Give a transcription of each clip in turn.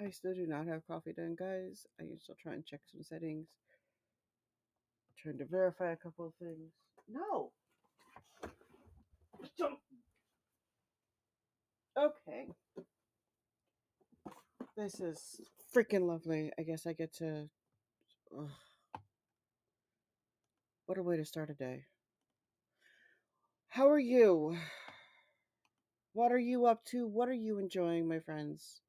I still do not have coffee done, guys. I am still trying to check some settings, trying to verify a couple of things. No! Don't. Okay. This is freaking lovely. I guess I get to. Ugh, what a way to start a day. How are you? What are you up to? What are you enjoying, my friends?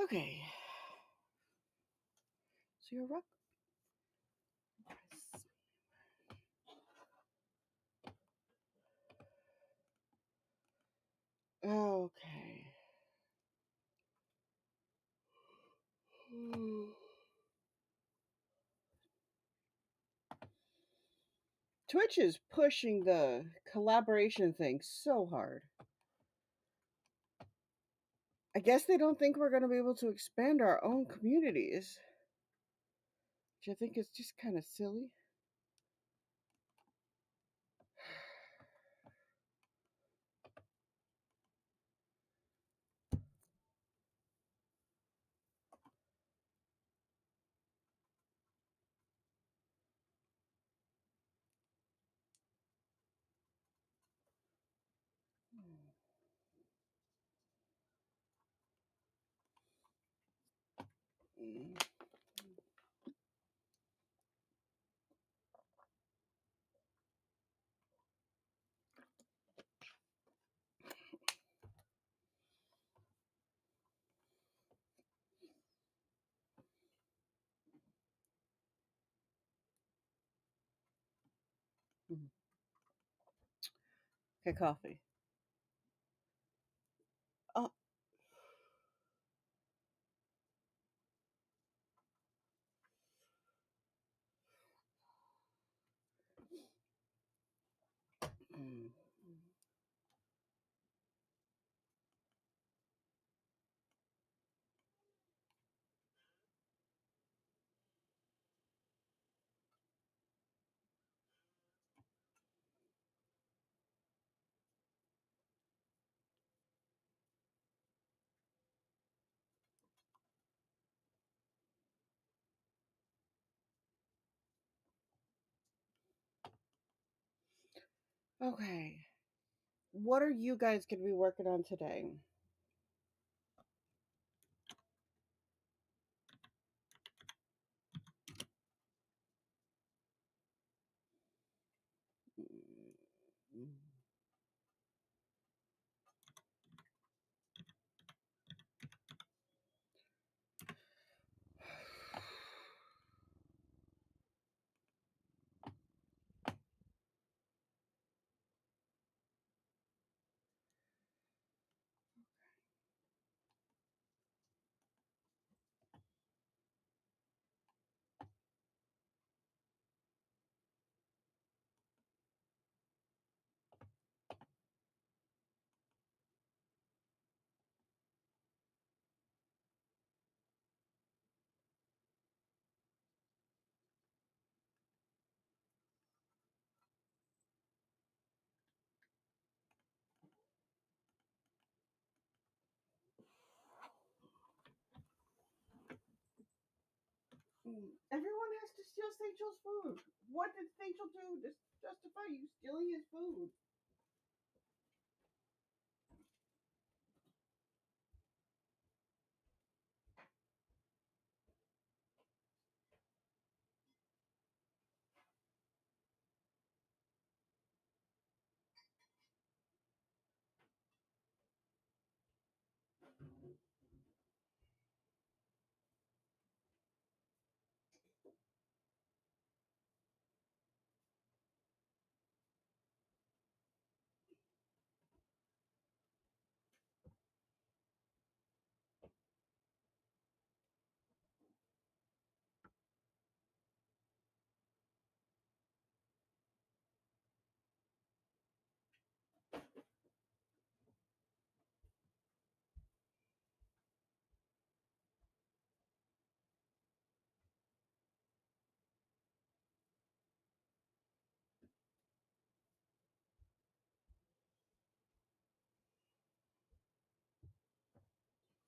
Okay. So you're rock. Okay. Twitch is pushing the collaboration thing so hard. I guess they don't think we're going to be able to expand our own communities, which I think is just kind of silly. Okay, coffee. Oh, okay. What are you guys going to be working on today? Everyone has to steal Sachel's food. What did Sachel do to justify you stealing his food?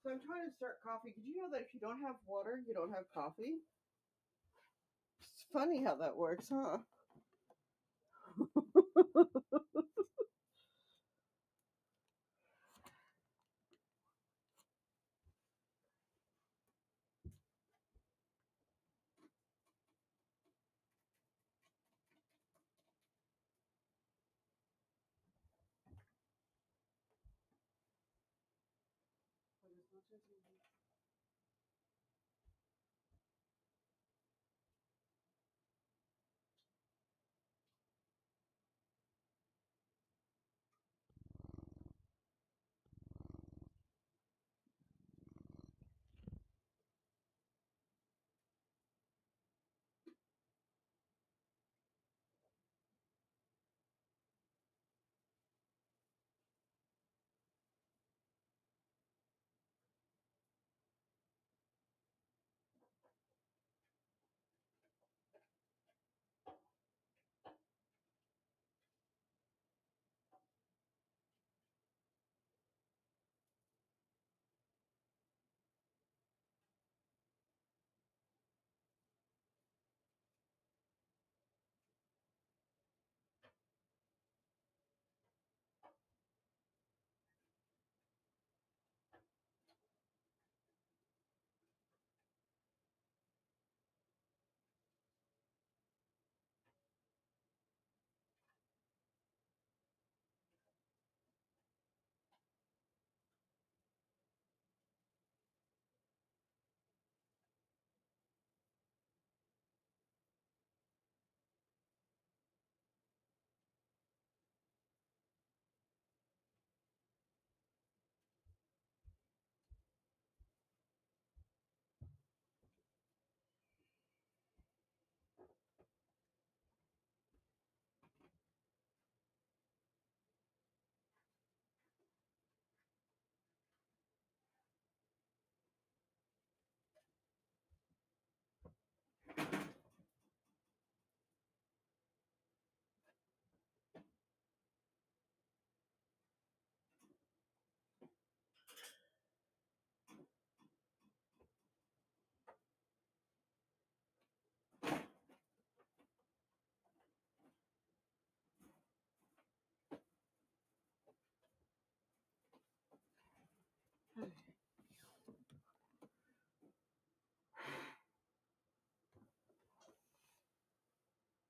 So I'm trying to start coffee. Did you know that if you don't have water, you don't have coffee? It's funny how that works, huh?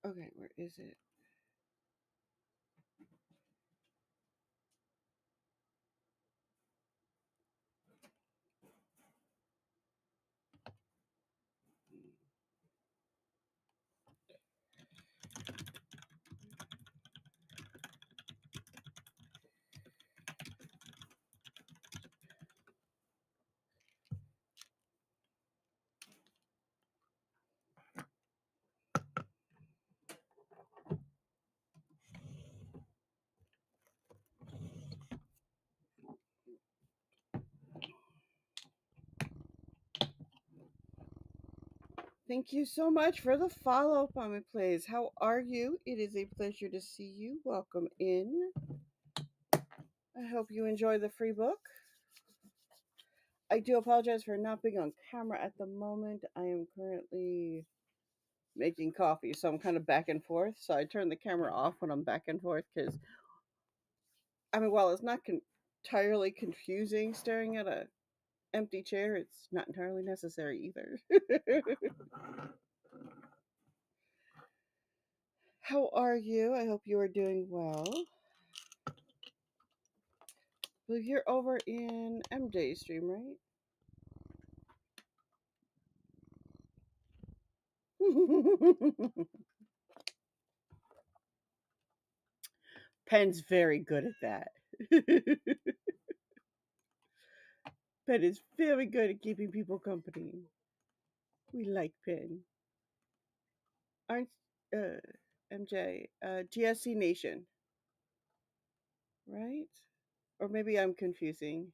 Okay, where is it? Thank you so much for the follow up on my plays. How are you? It is a pleasure to see you. Welcome in. I hope you enjoy the free book. I do apologize for not being on camera at the moment. I am currently making coffee, so I'm kind of back and forth. So I turn the camera off when I'm back and forth because, I mean, while it's not entirely confusing staring at a empty chair, it's not entirely necessary either. How are you? I hope you are doing well. Well, you're over in MJ's stream, right? Pen's very good at that. Pen is very good at keeping people company. We like Pen. Aren't uh, MJ GSC Nation, right? Or maybe I'm confusing.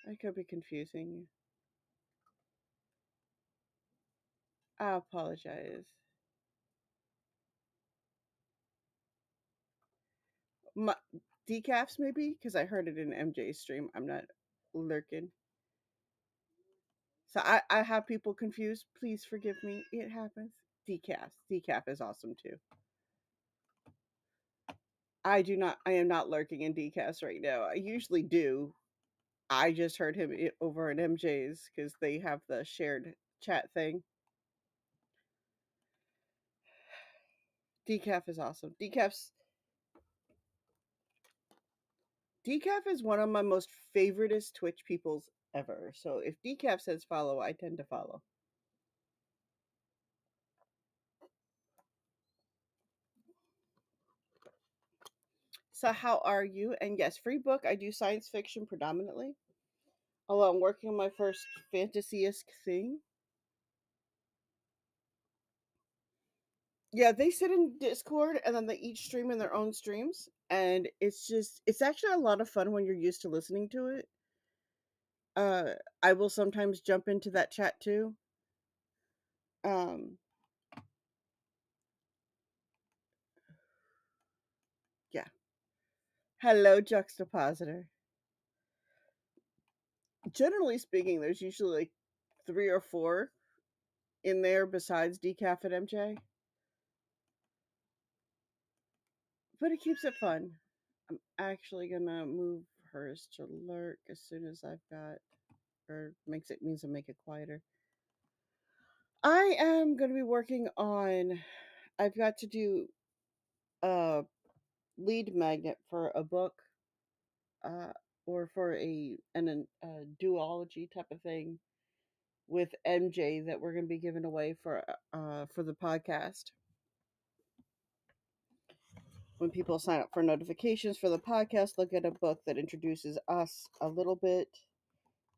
I could be confusing. I apologize. My, decafs maybe because I heard it in MJ's stream. I'm not. lurking. So I have people confused. Please forgive me. It happens. Decaf. Decaf is awesome too. I do not. I am not lurking in decaf right now. I usually do. I just heard him over at MJ's because they have the shared chat thing. Decaf is awesome. Decaf is one of my most favoritist Twitch peoples ever. So if Decaf says follow, I tend to follow. So how are you? And yes, free book. I do science fiction predominantly. Although I'm working on my first fantasy-esque thing. Yeah, they sit in Discord and then they each stream in their own streams. And it's actually a lot of fun when you're used to listening to it. Uh, I will sometimes jump into that chat too. Um, yeah. Hello, Juxtapositor. Generally speaking, there's usually like 3 or 4 in there besides Decaf and MJ, but it keeps it fun. I'm actually gonna move hers to lurk as soon as I've got, or makes it means to make it quieter. I am gonna be working on. I've got to do a lead magnet for a book, uh, or for a duology type of thing with MJ that we're gonna be giving away for the podcast. When people sign up for notifications for the podcast, they'll get a book that introduces us a little bit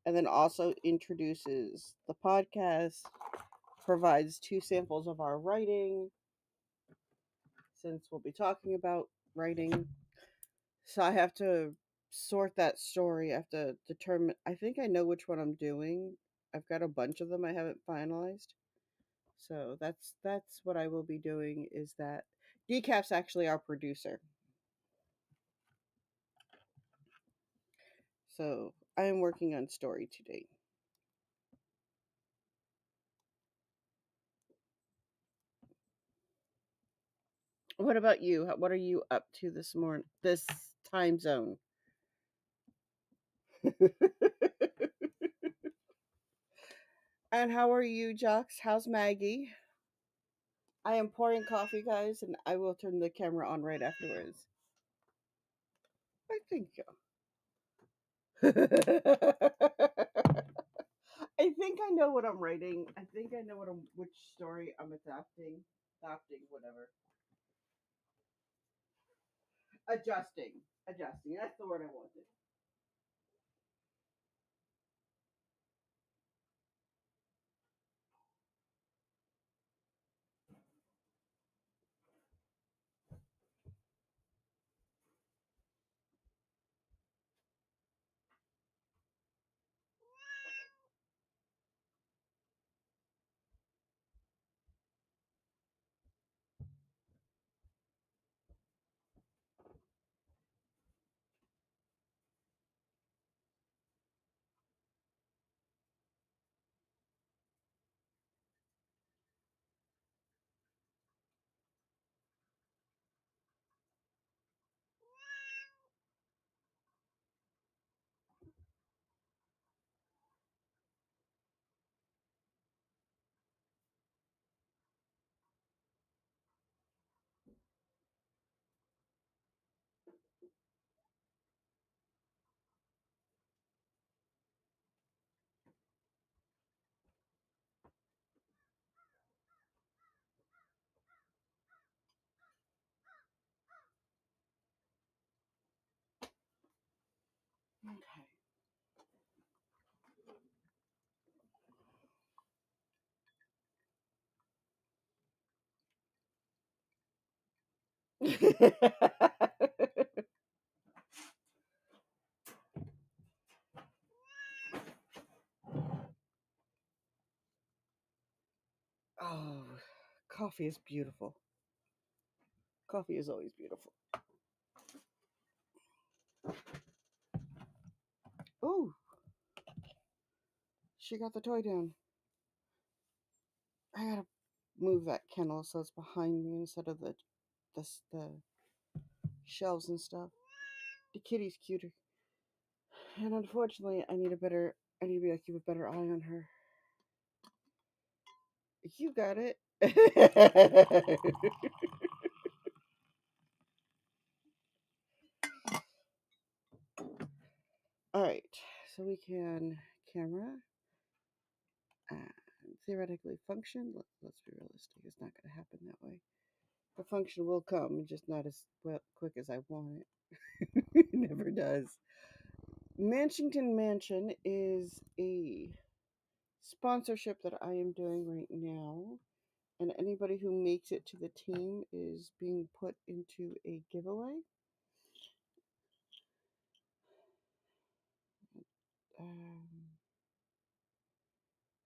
and then also introduces the podcast, provides 2 samples of our writing, since we'll be talking about writing. So I have to sort that story. I have to determine. I think I know which one I'm doing. I've got a bunch of them I haven't finalized. So that's what I will be doing. Is that Decap's actually our producer. So I am working on story today. What about you? What are you up to this morning? This time zone. And how are you, Jocks? How's Maggie? I am pouring coffee, guys, and I will turn the camera on right afterwards. I think. I think I know what I'm writing. I think I know which story I'm adapting, whatever. Adjusting. That's the word I wanted. Okay. Oh, coffee is beautiful. Coffee is always beautiful. Ooh. She got the toy down. I gotta move that kennel so it's behind me instead of the shelves and stuff. The kitty's cuter, and unfortunately, I need to be able to keep a better eye on her. You got it. All right, so we can camera and theoretically function. Let's be realistic. It's not going to happen that way. The function will come, just not as quick as I want it. It never does. Manchington Mansion is a sponsorship that I am doing right now, and anybody who makes it to the team is being put into a giveaway. Um,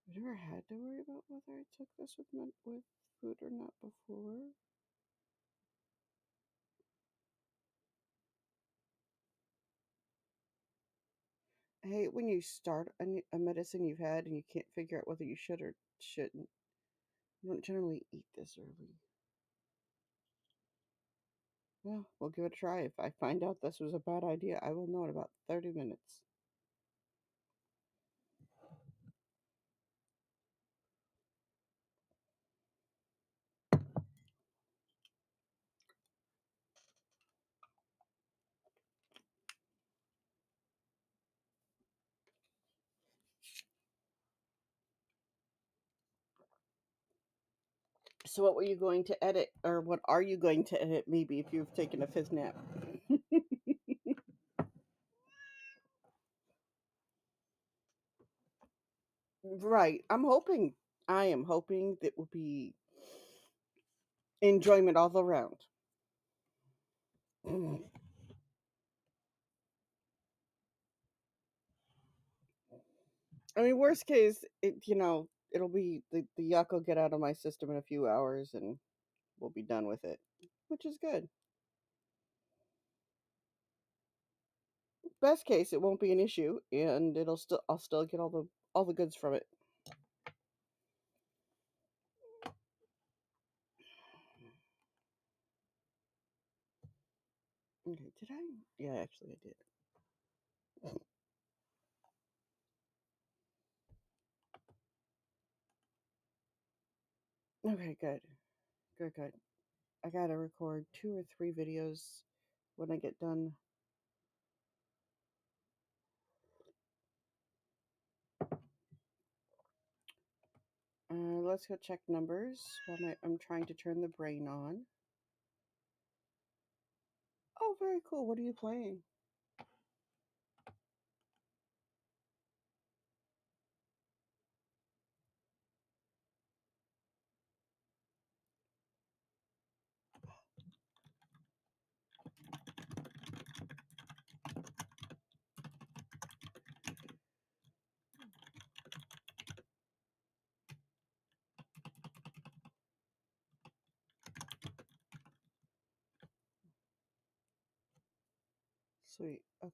I've never had to worry about whether I took this with food or not before. I hate when you start a medicine you've had and you can't figure out whether you should or shouldn't. You don't generally eat this early. Well, we'll give it a try. If I find out this was a bad idea, I will know in about 30 minutes. So, what were you going to edit, or what are you going to edit? Maybe if you've taken a fizz nap. Right. I am hoping that will be enjoyment all around. I mean, worst case, it'll be the yuck will get out of my system in a few hours, and we'll be done with it, which is good. Best case, it won't be an issue, and I'll still get all the goods from it. Okay, did I? Yeah, actually, I did. Okay, good, good, good. I gotta record 2 or 3 videos when I get done. Let's go check numbers while I'm trying to turn the brain on. Oh, very cool. What are you playing? Sweet. Okay.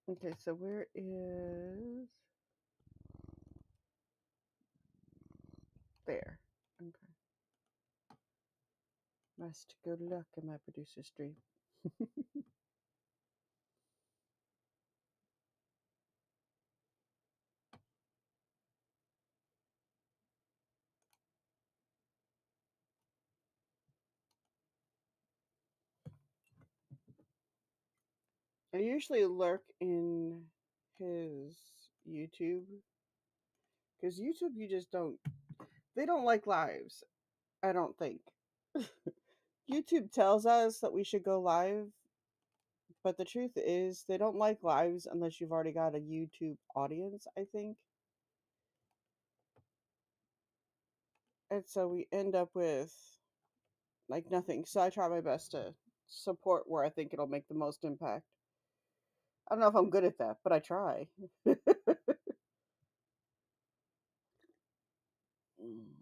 Okay, so where is there? Okay. Must go look in my producer stream. I usually lurk in his YouTube because YouTube, you just don't. They don't like lives. I don't think. YouTube tells us that we should go live, but the truth is they don't like lives unless you've already got a YouTube audience. I think, and so we end up with like nothing. So I try my best to support where I think it'll make the most impact. I don't know if I'm good at that, but I try. Mm.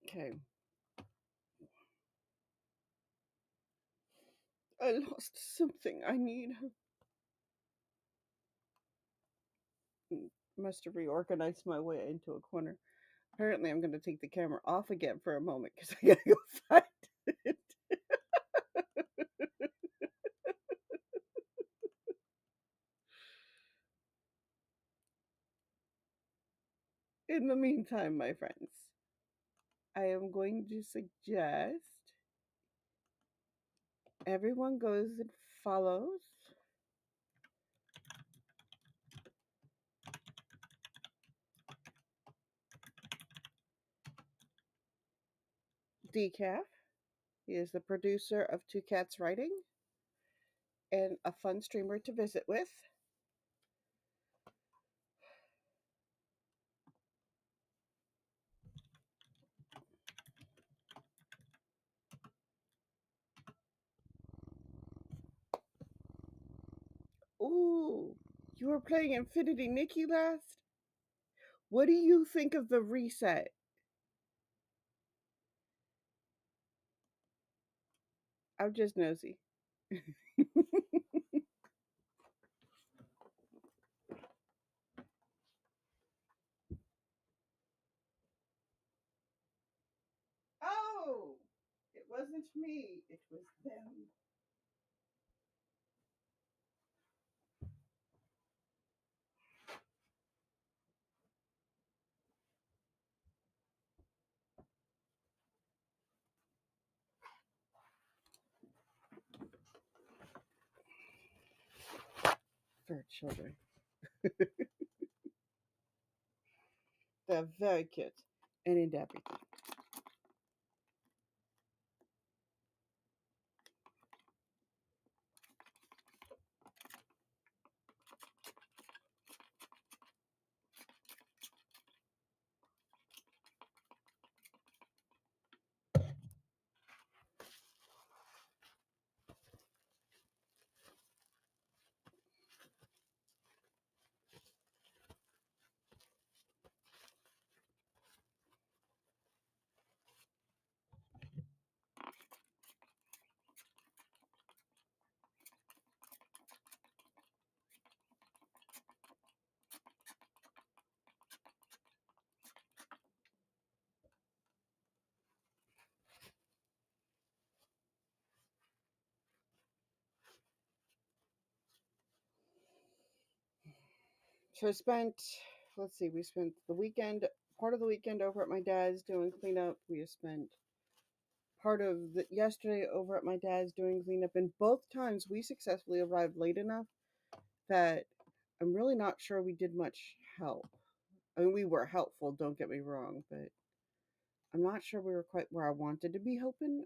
Okay. I lost something I need. Must have reorganized my way into a corner. Apparently, I'm going to take the camera off again for a moment because I got to go find it. In the meantime, my friends, I am going to suggest everyone goes and follows Decaf. He is the producer of Two Cats Writing and a fun streamer to visit with. Ooh, you were playing Infinity Nikki last? What do you think of the reset? I'm just nosy. Oh, it wasn't me, it was them. For children. They're very cute and into everything. So I spent, let's see, we spent the weekend, part of the weekend over at my dad's doing cleanup. We spent part of the yesterday over at my dad's doing cleanup, and both times we successfully arrived late enough that I'm really not sure we did much help. I mean, we were helpful, don't get me wrong, but I'm not sure we were quite where I wanted to be helping.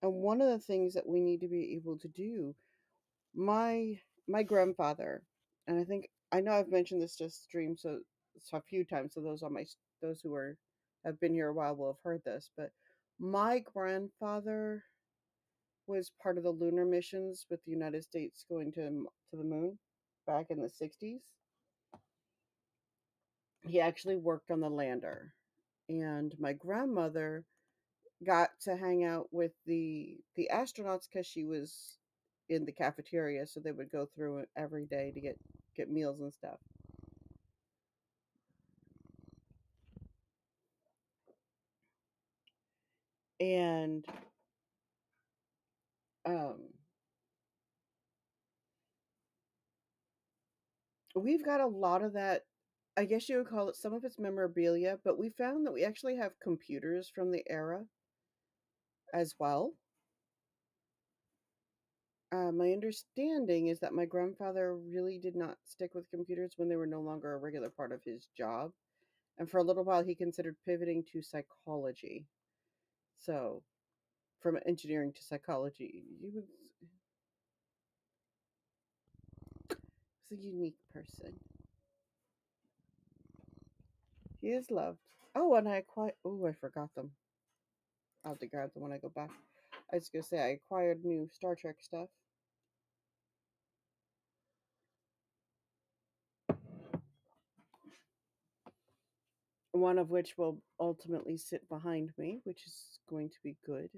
And one of the things that we need to be able to do, my grandfather, and I know I've mentioned this to stream so a few times, so those who are have been here a while will have heard this, but my grandfather was part of the lunar missions with the United States going to the moon back in the 60s. He actually worked on the lander. And my grandmother got to hang out with the astronauts cuz she was in the cafeteria, so they would go through it every day to get meals and stuff. And um we've got a lot of that. I guess you would call it, some of it's memorabilia, but we found that we actually have computers from the era as well. My understanding is that my grandfather really did not stick with computers when they were no longer a regular part of his job. And for a little while, he considered pivoting to psychology. So, from engineering to psychology, was a unique person. He is loved. Oh, and I acquired. Oh, I forgot them. I'll have to grab them when I go back. I was gonna say I acquired new Star Trek stuff. One of which will ultimately sit behind me, which is going to be good.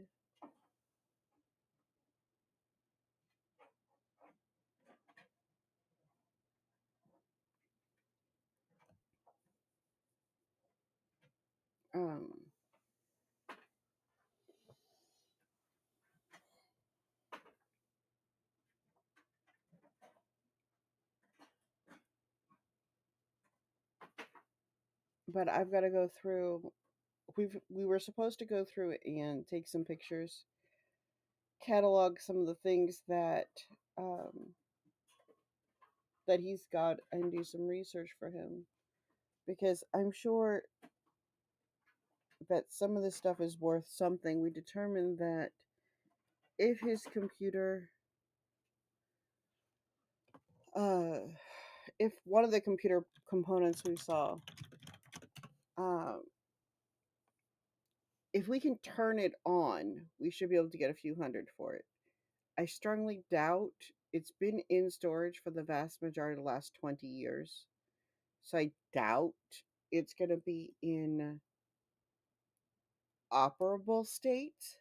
Um, but I've got to go through. We were supposed to go through and take some pictures, catalog some of the things um, that he's got, and do some research for him, because I'm sure that some of this stuff is worth something. We determined that if his computer, uh, if one of the computer components we saw, um, if we can turn it on, we should be able to get a few hundred for it. I strongly doubt it's been in storage for the vast majority of the last 20 years. So I doubt it's going to be in operable state.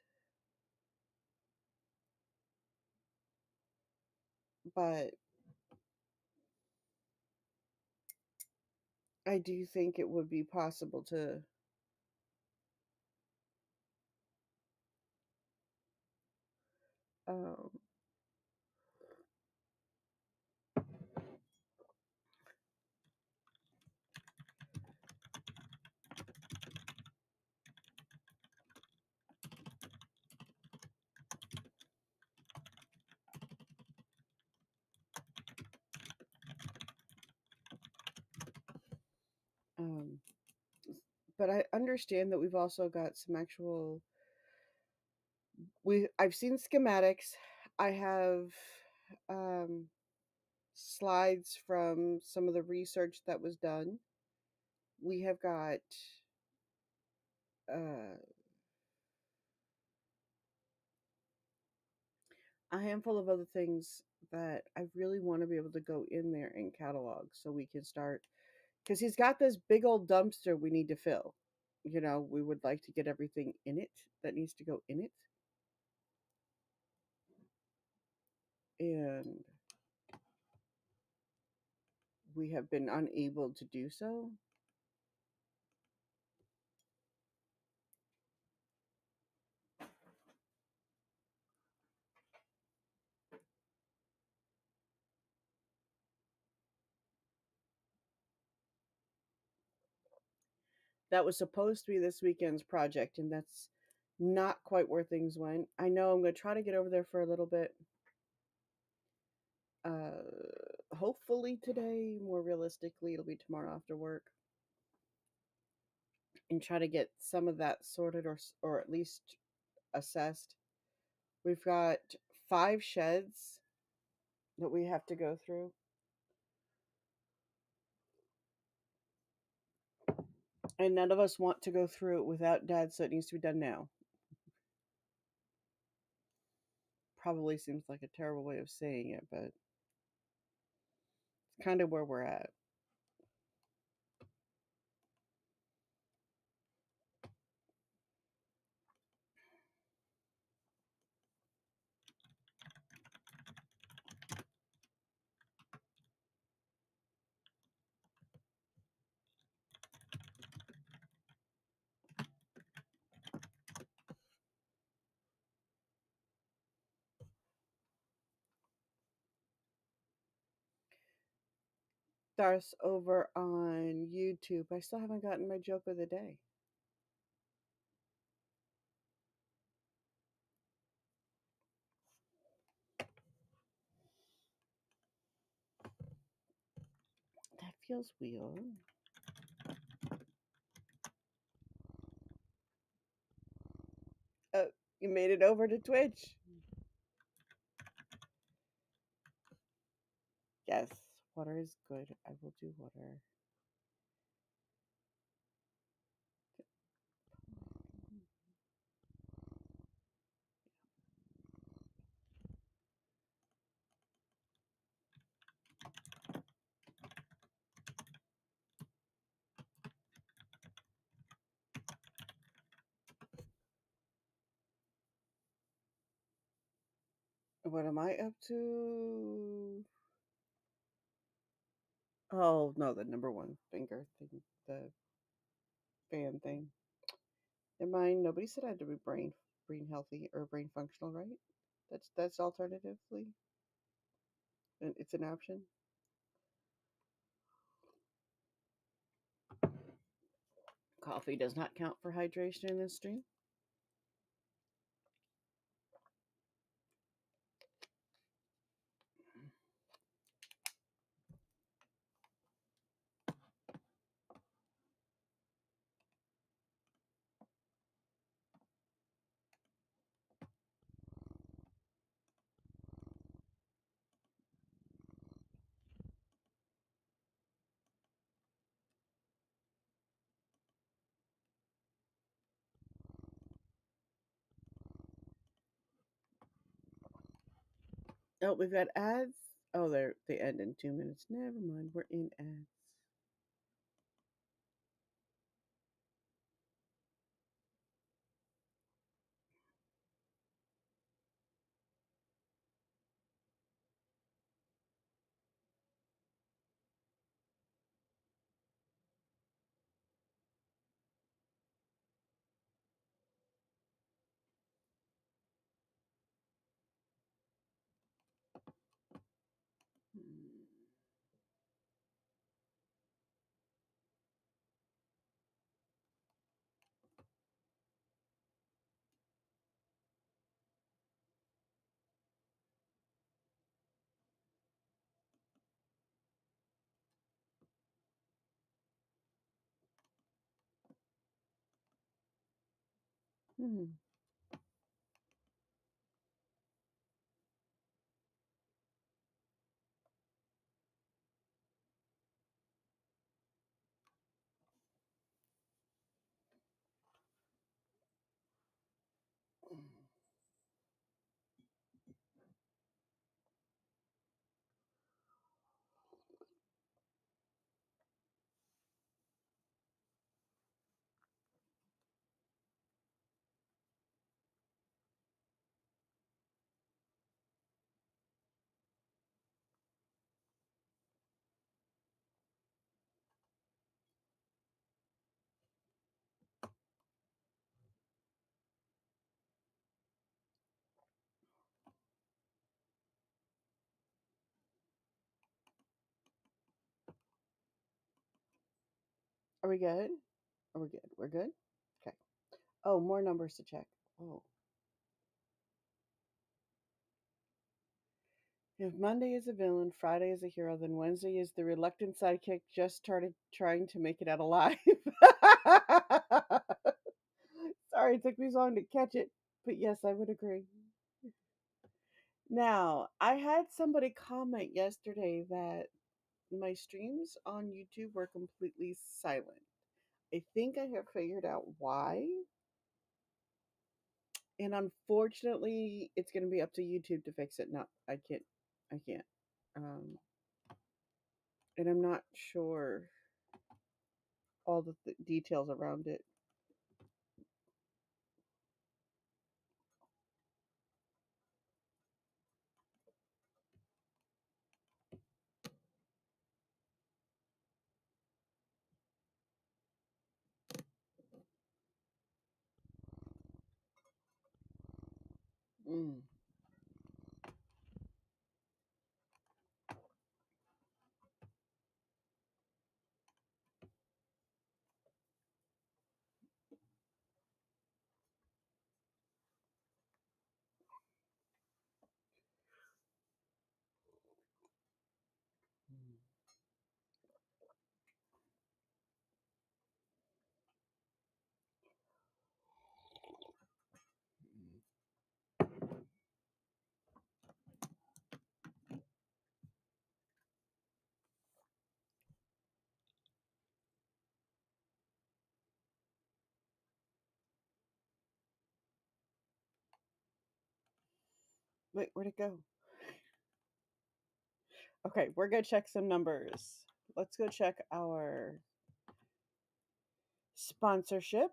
But I do think it would be possible to. Um, um, but I understand that we've also got some actual. I've seen schematics. I have um, slides from some of the research that was done. We have got uh, a handful of other things that I really want to be able to go in there and catalog so we can start, because he's got this big old dumpster we need to fill. We would like to get everything in it that needs to go in it. And we have been unable to do so. That was supposed to be this weekend's project, and that's not quite where things went. I know I'm going to try to get over there for a little bit. Hopefully today, more realistically, it'll be tomorrow after work, and try to get some of that sorted, or at least assessed. We've got 5 sheds that we have to go through, and none of us want to go through it without Dad, so it needs to be done now. Probably seems like a terrible way of saying it, but it's kind of where we're at. us over on YouTube. I still haven't gotten my joke of the day. That feels weird. Oh, you made it over to Twitch. Yes, water is good. I will do water. What am I up to? Oh no, the number one finger thing, the fan thing. Never mind. Nobody said I had to be brain healthy or brain functional, right? That's alternatively, and it's an option. Coffee does not count for hydration in this stream. Oh, we've got ads. Oh, they end in 2 minutes. Never mind, we're in ads. Hmm. Are we good? Are we good? We're good? Okay. Oh, more numbers to check. Oh. If Monday is a villain, Friday is a hero, then Wednesday is the reluctant sidekick just started trying to make it out alive. Sorry it took me so long to catch it, but yes, I would agree. Now, I had somebody comment yesterday that my streams on YouTube were completely silent. I think I have figured out why. And unfortunately, it's going to be up to YouTube to fix it. No, I can't. I can't. Um, and I'm not sure all the details around it. Mm. Wait, where'd it go? Okay, we're gonna check some numbers. Let's go check our sponsorship.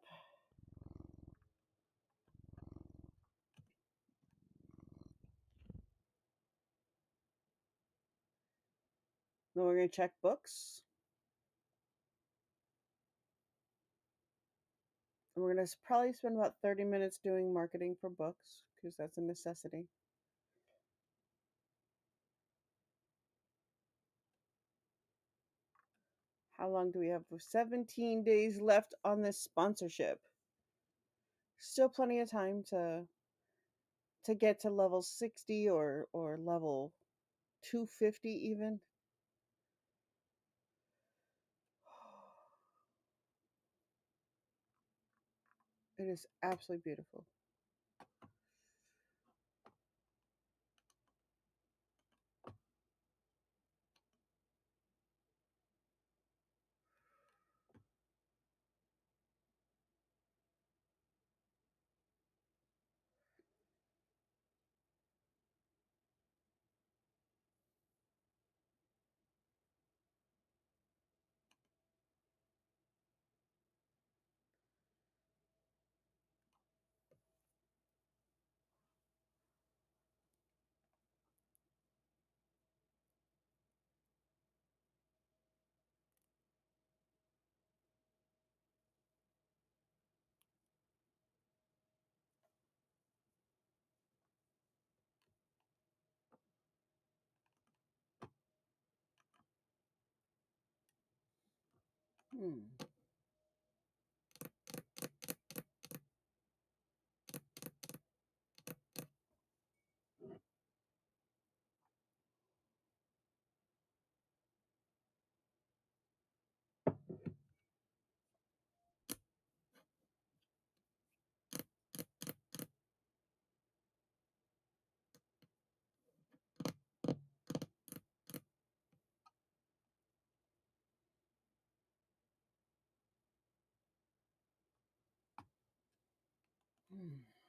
Then we're gonna check books. And we're gonna probably spend about 30 minutes doing marketing for books because that's a necessity. How long do we have? 17 days left on this sponsorship. Still plenty of time to get to level 60 or level 250 even. It is absolutely beautiful. Hmm. Hmm.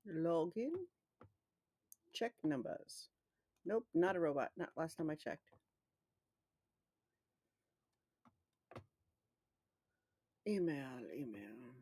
Login. Check numbers. Nope, not a robot. Not last time I checked. Email, email.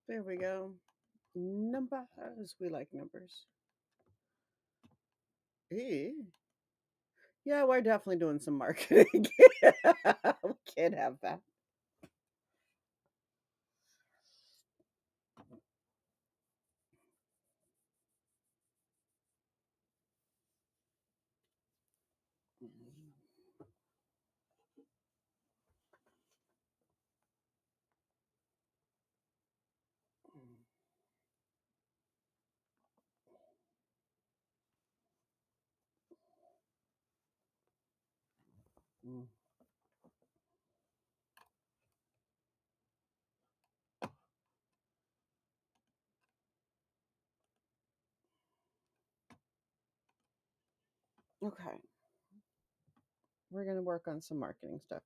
There we go. Numbers. We like numbers. Eh. Yeah, we're definitely doing some marketing. We can't have that. Mm. Okay. We're going to work on some marketing stuff.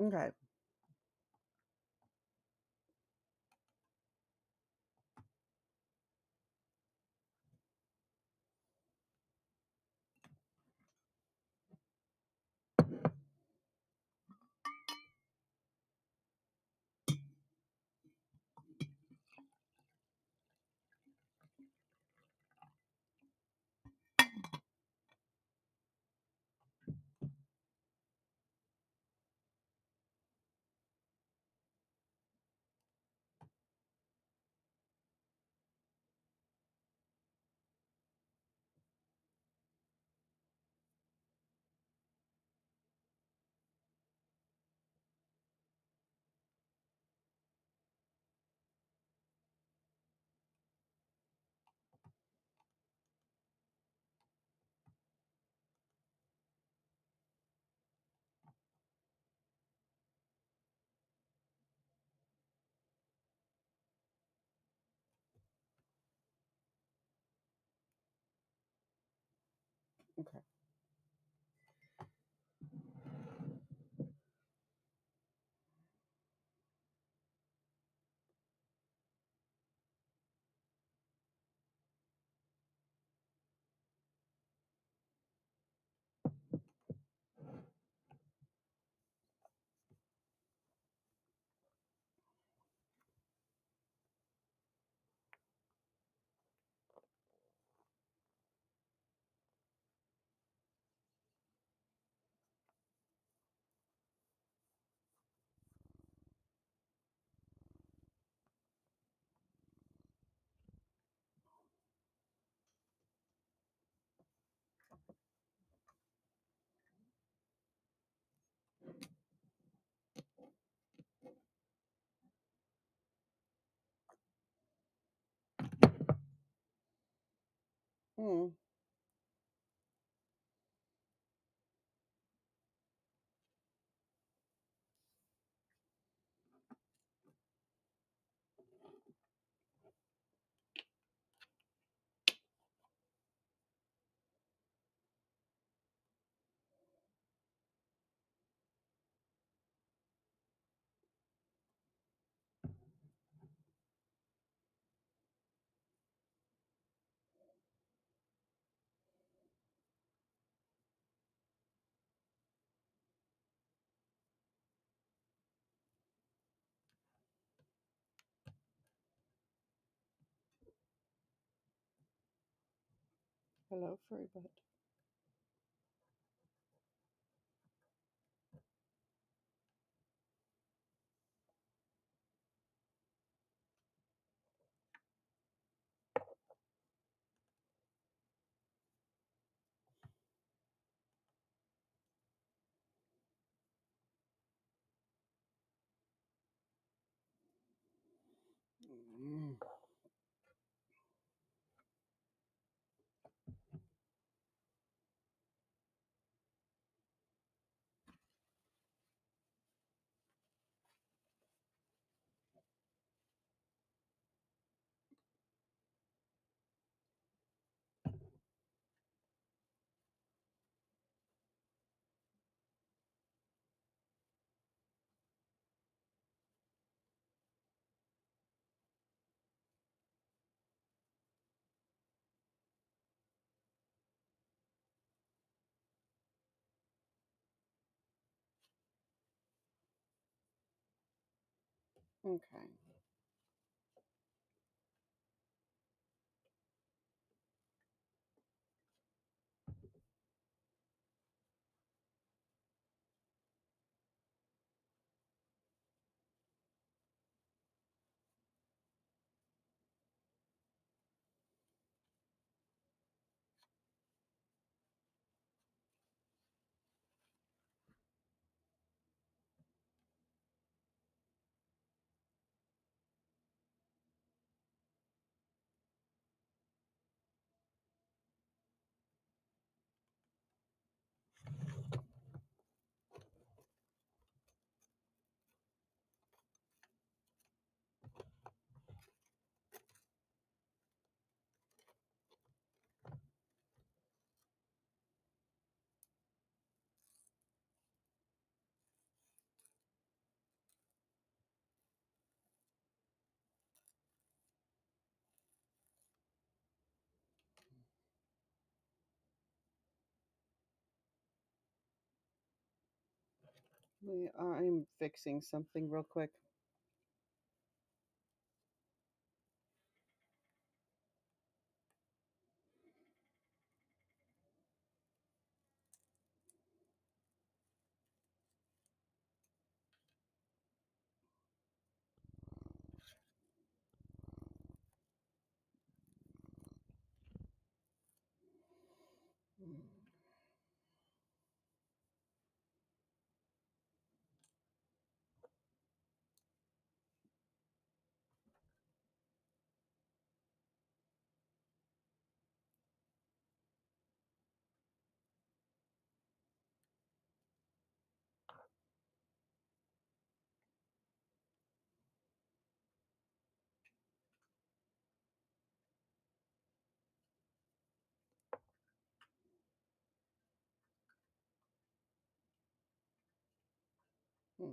Okay. Okay. Mm. Hello, furry butt. Mm. Okay. I'm fixing something real quick. Hmm.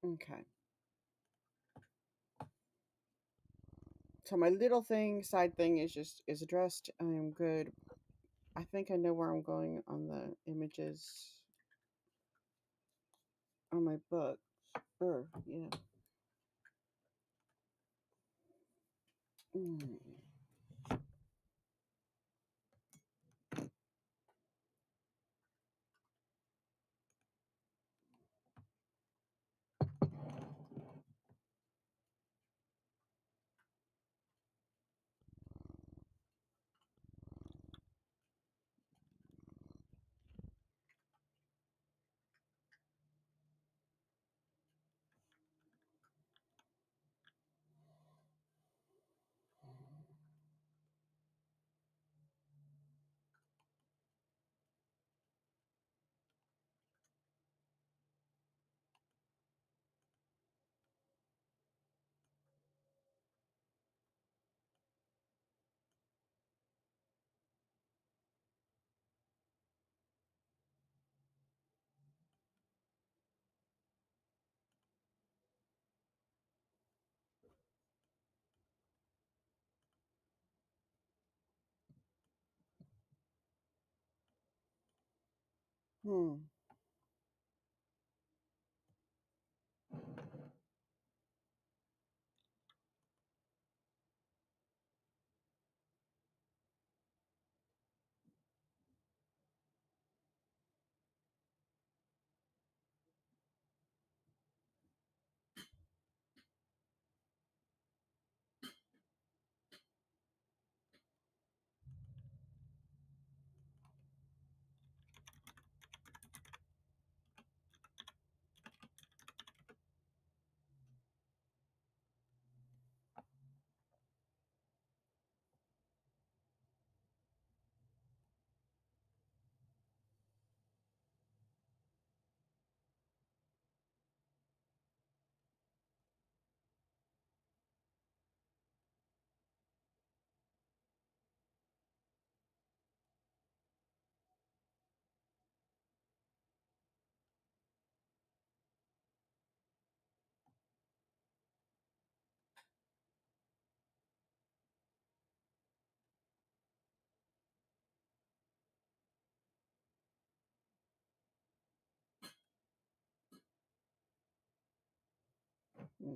Okay. So my little thing, side thing is addressed. I am good. I think I know where I'm going on the images on my book. Or yeah. Mm. Hmm. Hmm.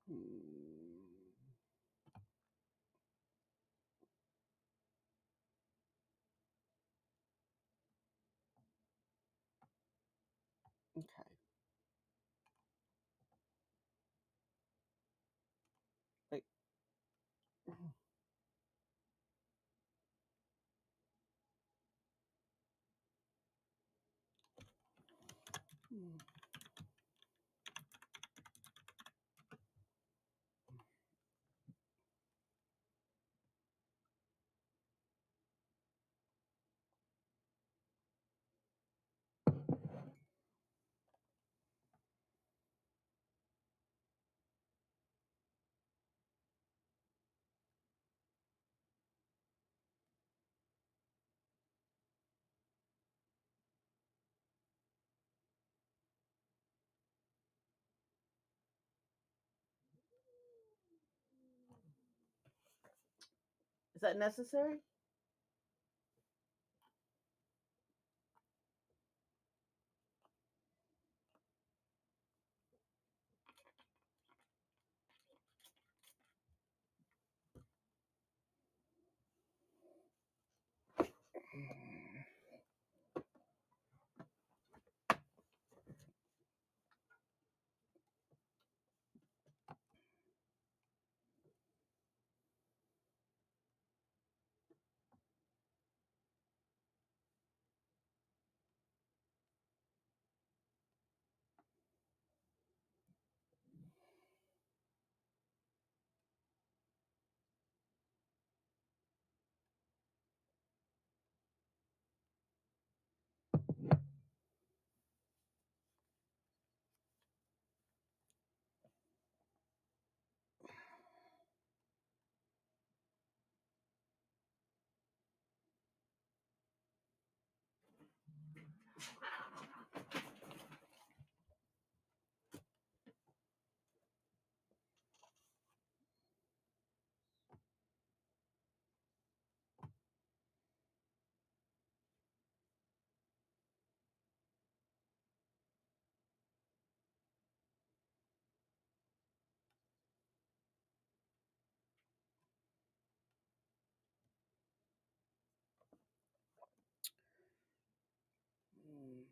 Hmm. Okay. Wait. Hmm. Is that necessary? Hmm.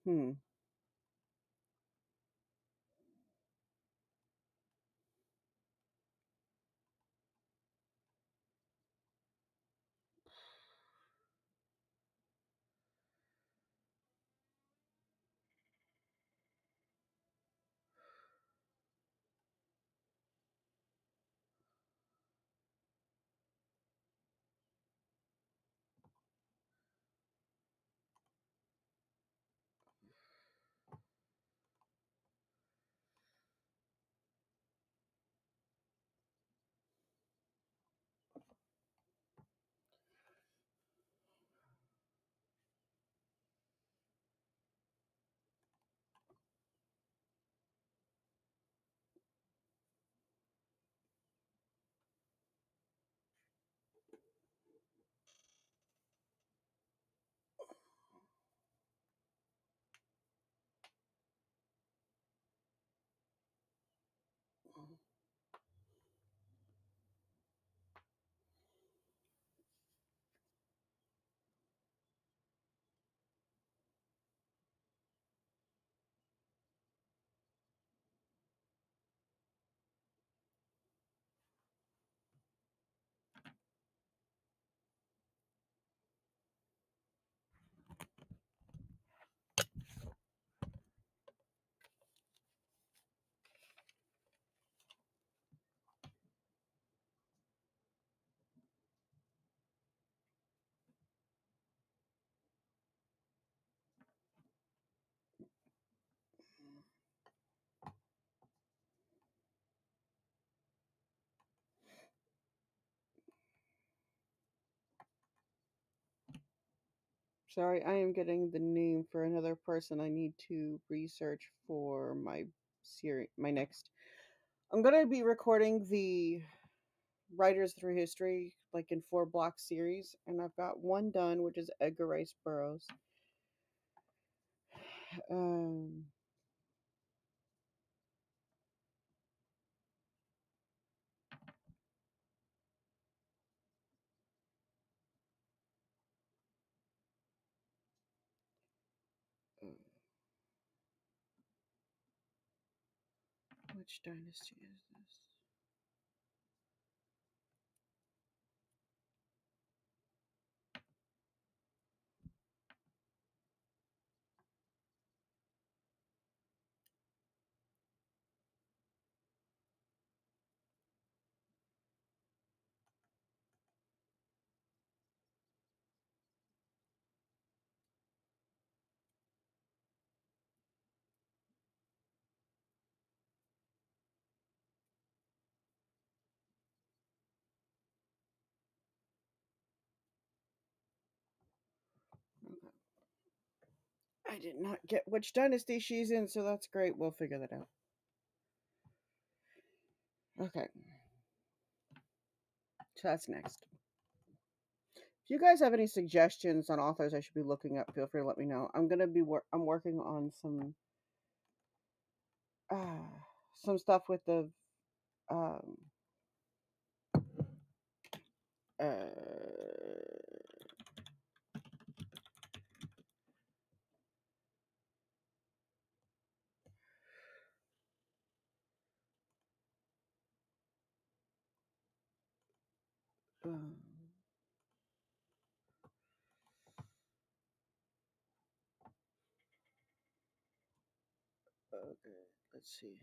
Hmm. Sorry, I am getting the name for another person I need to research for my series, my next. I'm going to be recording the Writers Through History like in 4 block series, and I've got one done, which is Edgar Rice Burroughs. Um, which dynasty is this? Okay. I did not get which dynasty she's in, so that's great. We'll figure that out. Okay, so that's next. If you guys have any suggestions on authors I should be looking up, feel free to let me know. I'm working on uh, some stuff with the um, uh, um, okay, let's see.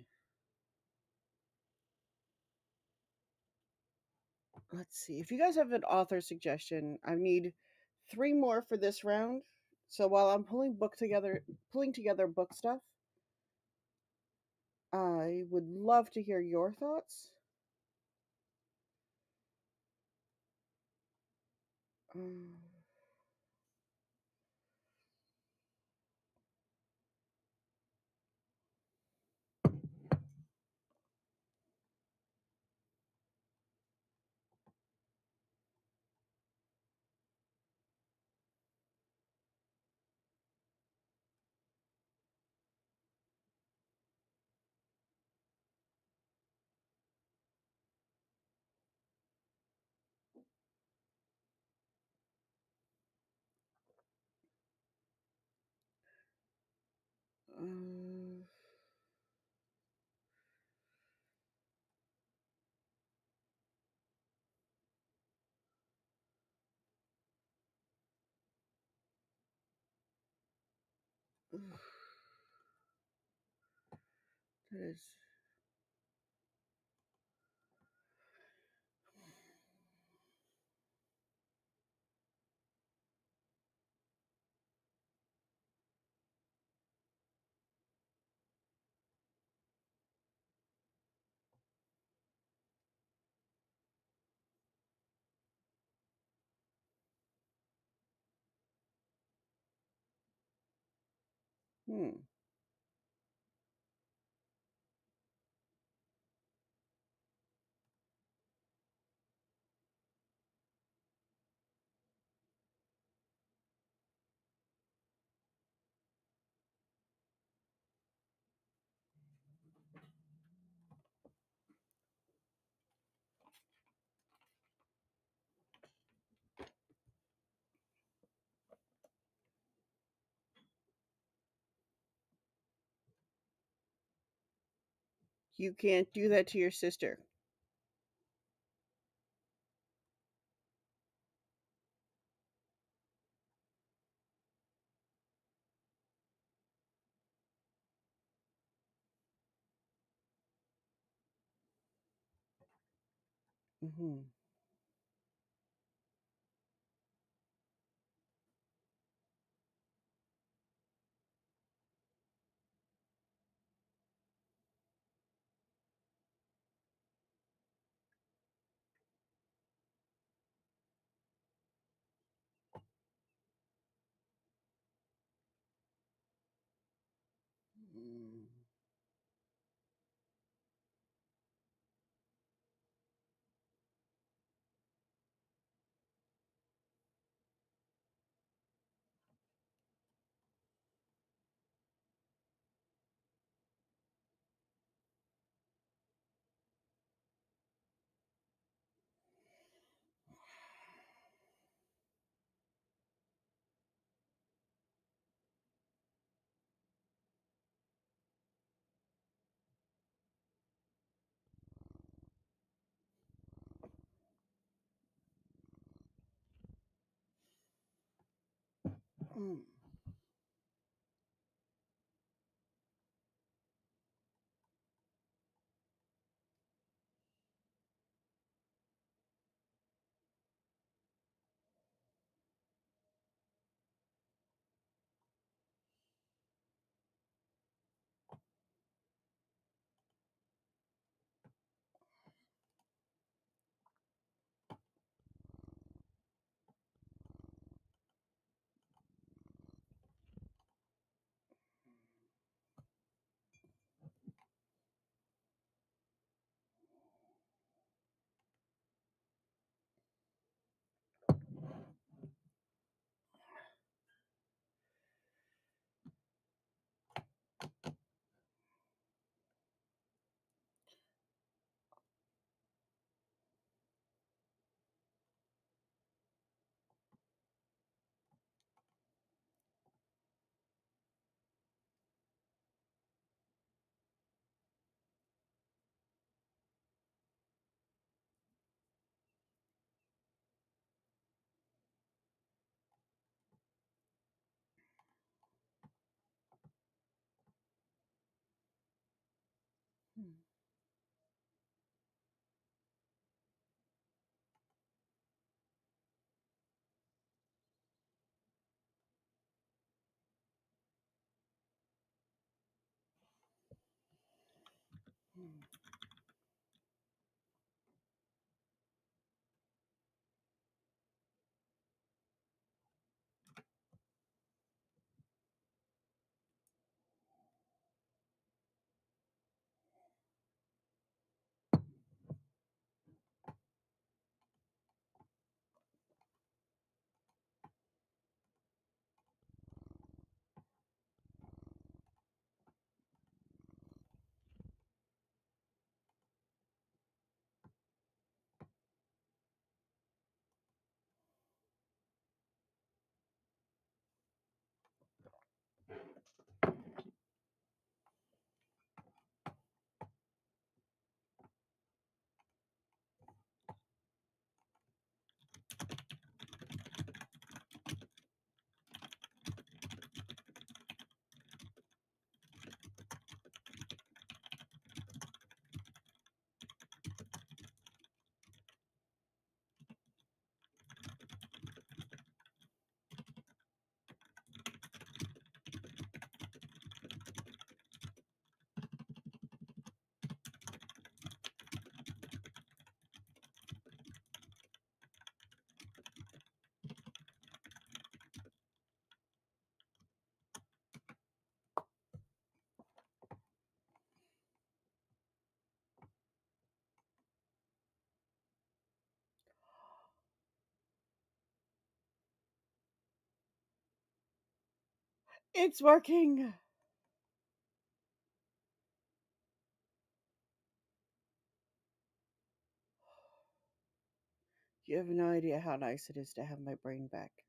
Let's see. If you guys have an author suggestion, I need 3 more for this round. So while I'm pulling together book stuff, I would love to hear your thoughts. Um, uh, that is. Hmm. You can't do that to your sister. Hmm. Mm. Mm. Mm. Mm. It's working. You have no idea how nice it is to have my brain back.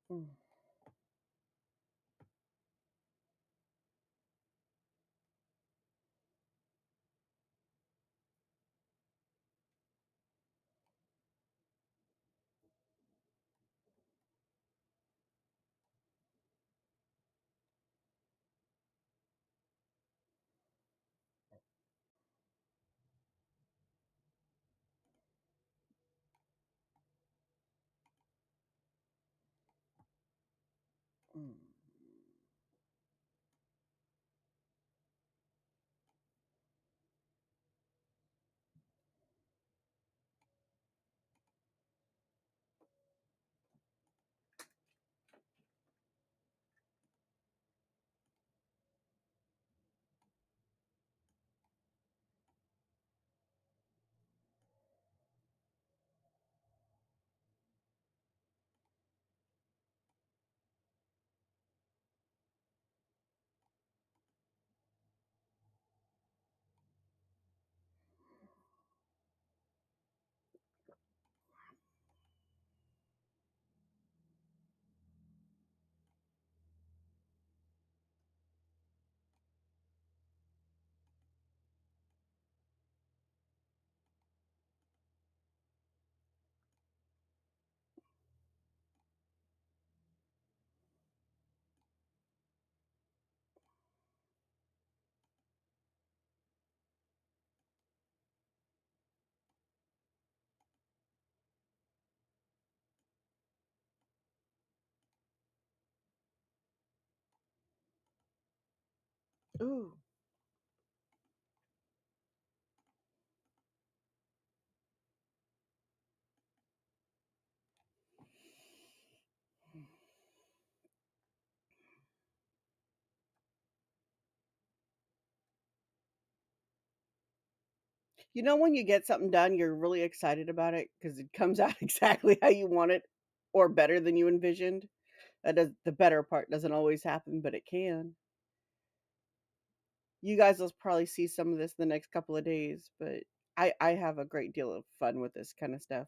Mm. Ooh. You know when you get something done, you're really excited about it because it comes out exactly how you want it or better than you envisioned? That does the better part doesn't always happen, but it can. You guys will probably see some of this in the next couple of days, but I have a great deal of fun with this kind of stuff.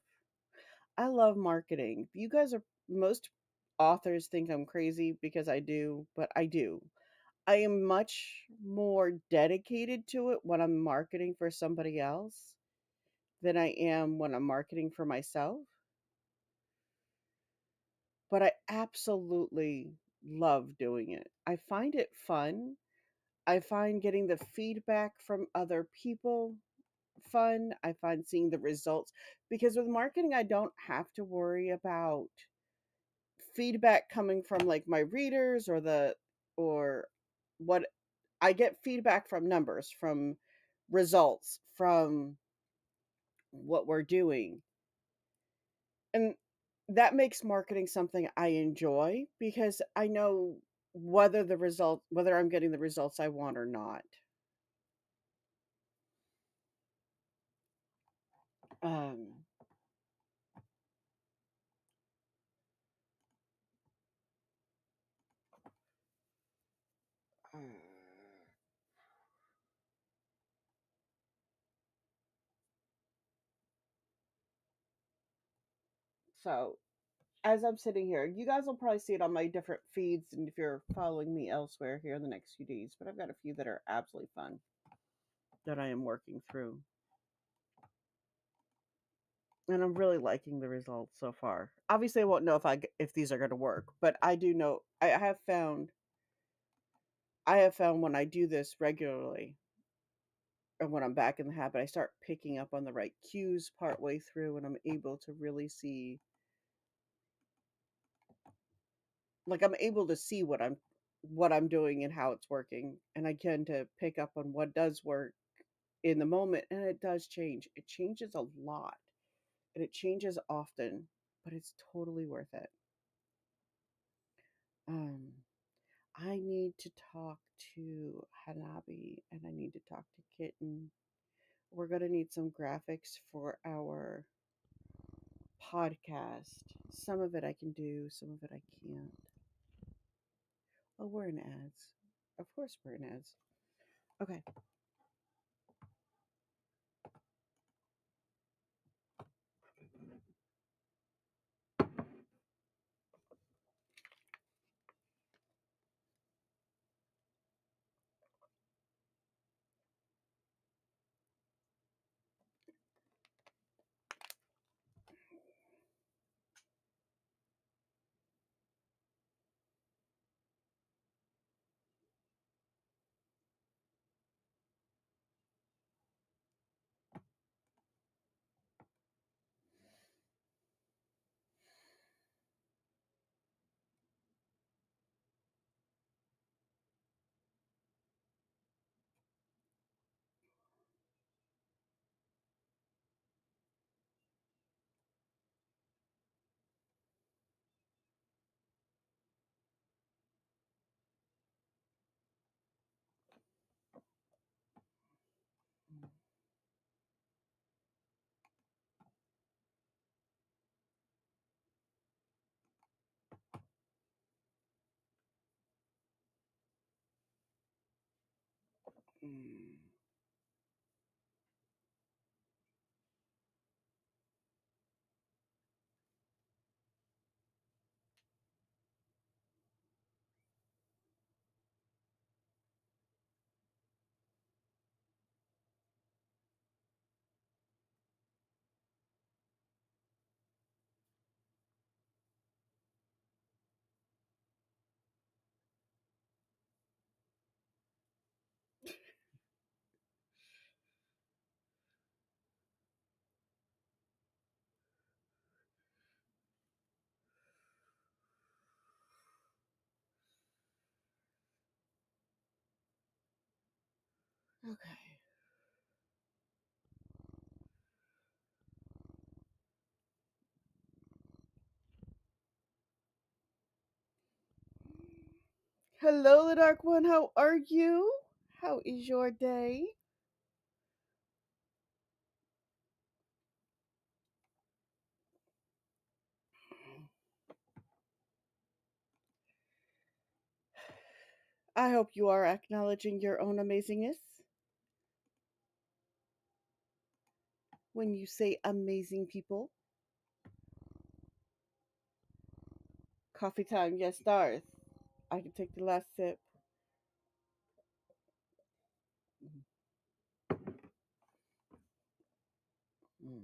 I love marketing. You guys are most authors think I'm crazy because I do, but I do. I am much more dedicated to it when I'm marketing for somebody else than I am when I'm marketing for myself. But I absolutely love doing it. I find it fun. I find getting the feedback from other people fun. I find seeing the results because with marketing, I don't have to worry about feedback coming from like my readers or what I get feedback from numbers, from results, from what we're doing. And that makes marketing something I enjoy because I know whether I'm getting the results I want or not. Um, so as I'm sitting here, you guys will probably see it on my different feeds, and if you're following me elsewhere here in the next few days. But I've got a few that are absolutely fun that I am working through, and I'm really liking the results so far. Obviously, I won't know if these are going to work, but I do know I have found when I do this regularly, and when I'm back in the habit, I start picking up on the right cues partway through, and I'm able to really see, like I'm able to see what I'm doing and how it's working, and I tend to pick up on what does work in the moment, and it does change. It changes a lot, and it changes often, but it's totally worth it. Um, I need to talk to Hanabi, and I need to talk to Kitten. We're gonna need some graphics for our podcast. Some of it I can do, some of it I can't. Oh, we're in ads. Of course, we're in ads. Okay. Mm. Okay. Hello, the Dark One. How are you? How is your day? I hope you are acknowledging your own amazingness. When you say amazing people, coffee time, yes, stars. I can take the last sip. Mm.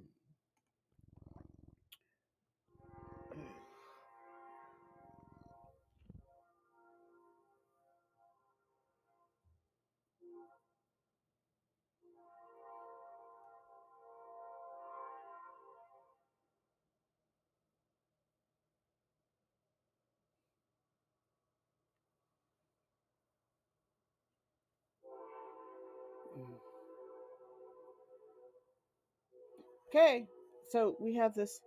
Okay, so we have this.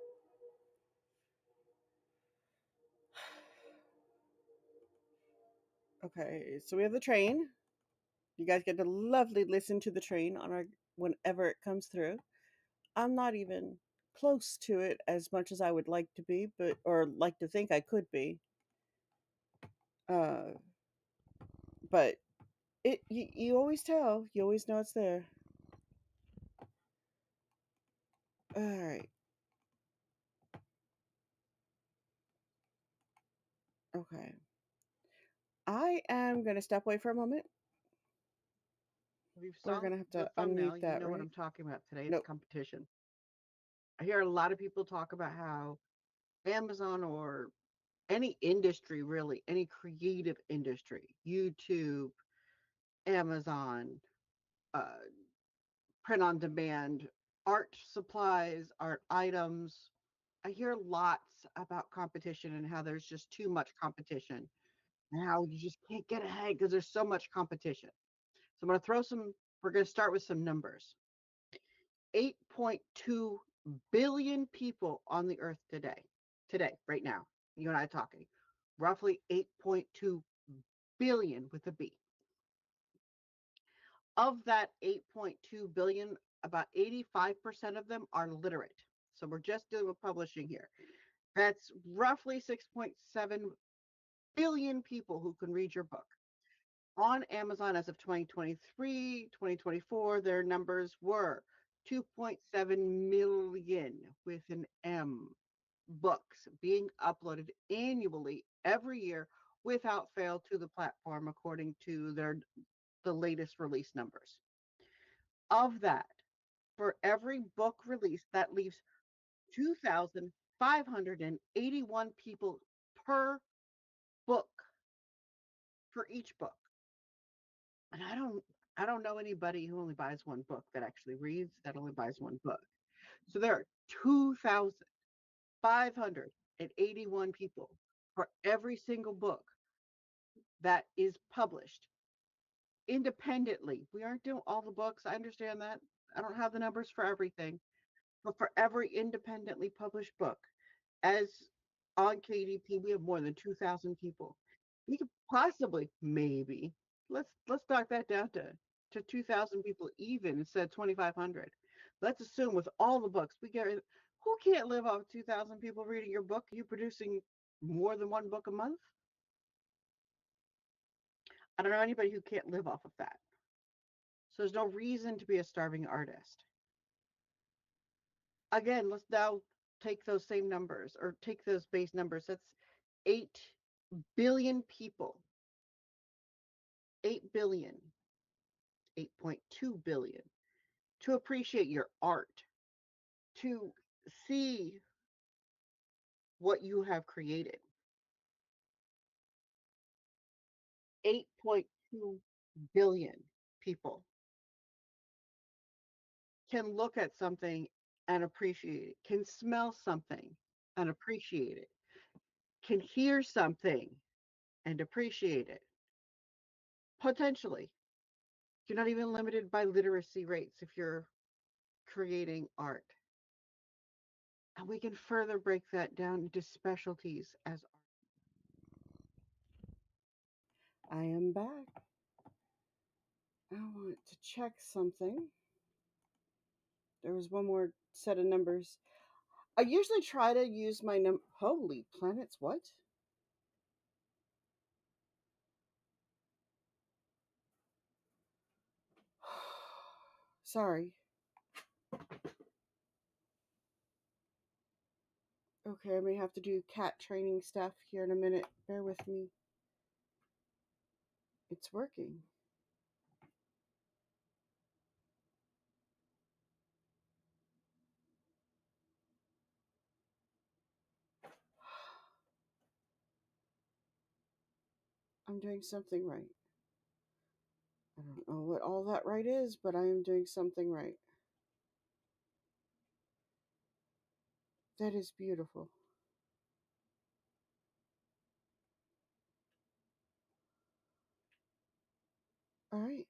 Okay, so we have the train. You guys get to lovely listen to the train on our whenever it comes through. I'm not even close to it as much as I would like to be, but or like to think I could be. Uh, but you always tell, you always know it's there. All right, okay. I am gonna step away for a moment. If you We're saw gonna have the to thumbnail, unmute you that, know what right? I'm talking about today. It's Nope. competition. I hear a lot of people talk about how Amazon or any industry, really, any creative industry, YouTube, Amazon, uh, print on demand, art supplies, art items. I hear lots about competition and how there's just too much competition and how you just can't get ahead because there's so much competition. So I'm going to throw some, we're going to start with some numbers. 8.2 billion people on the earth today, right now, you and I talking, roughly 8.2 billion with a B. Of that 8.2 billion, about 85% of them are literate. So we're just doing with publishing here. That's roughly 6.7 billion people who can read your book. On Amazon as of 2023, 2024, their numbers were 2.7 million with an M books being uploaded annually every year without fail to the platform according to the latest release numbers. Of that, for every book release, that leaves 2,581 people per book for each book. And I don't know anybody who only buys one book that actually reads, that only buys one book. So there are 2,581 people for every single book that is published independently. We aren't doing all the books. I understand that. I don't have the numbers for everything, but for every independently published book, as on KDP, we have more than 2,000 people. We could possibly, maybe, let's knock that down to 2,000 people even instead of 2,500. Let's assume with all the books we get, who can't live off 2,000 people reading your book? Are you producing more than one book a month? I don't know anybody who can't live off of that. So there's no reason to be a starving artist. Again, let's now take those same numbers or take those base numbers. That's 8 billion people, 8 billion, 8.2 billion to appreciate your art, to see what you have created. 8.2 billion people can look at something and appreciate it, can smell something and appreciate it, can hear something and appreciate it, potentially. You're not even limited by literacy rates if you're creating art. And we can further break that down into specialties as art. I am back. I want to check something. There was one more set of numbers. I usually try to use my Holy planets, what? Sorry. Okay, I may have to do cat training stuff here in a minute. Bear with me. It's working. I'm doing something right. I don't know what all that right is, but I am doing something right. That is beautiful. All right.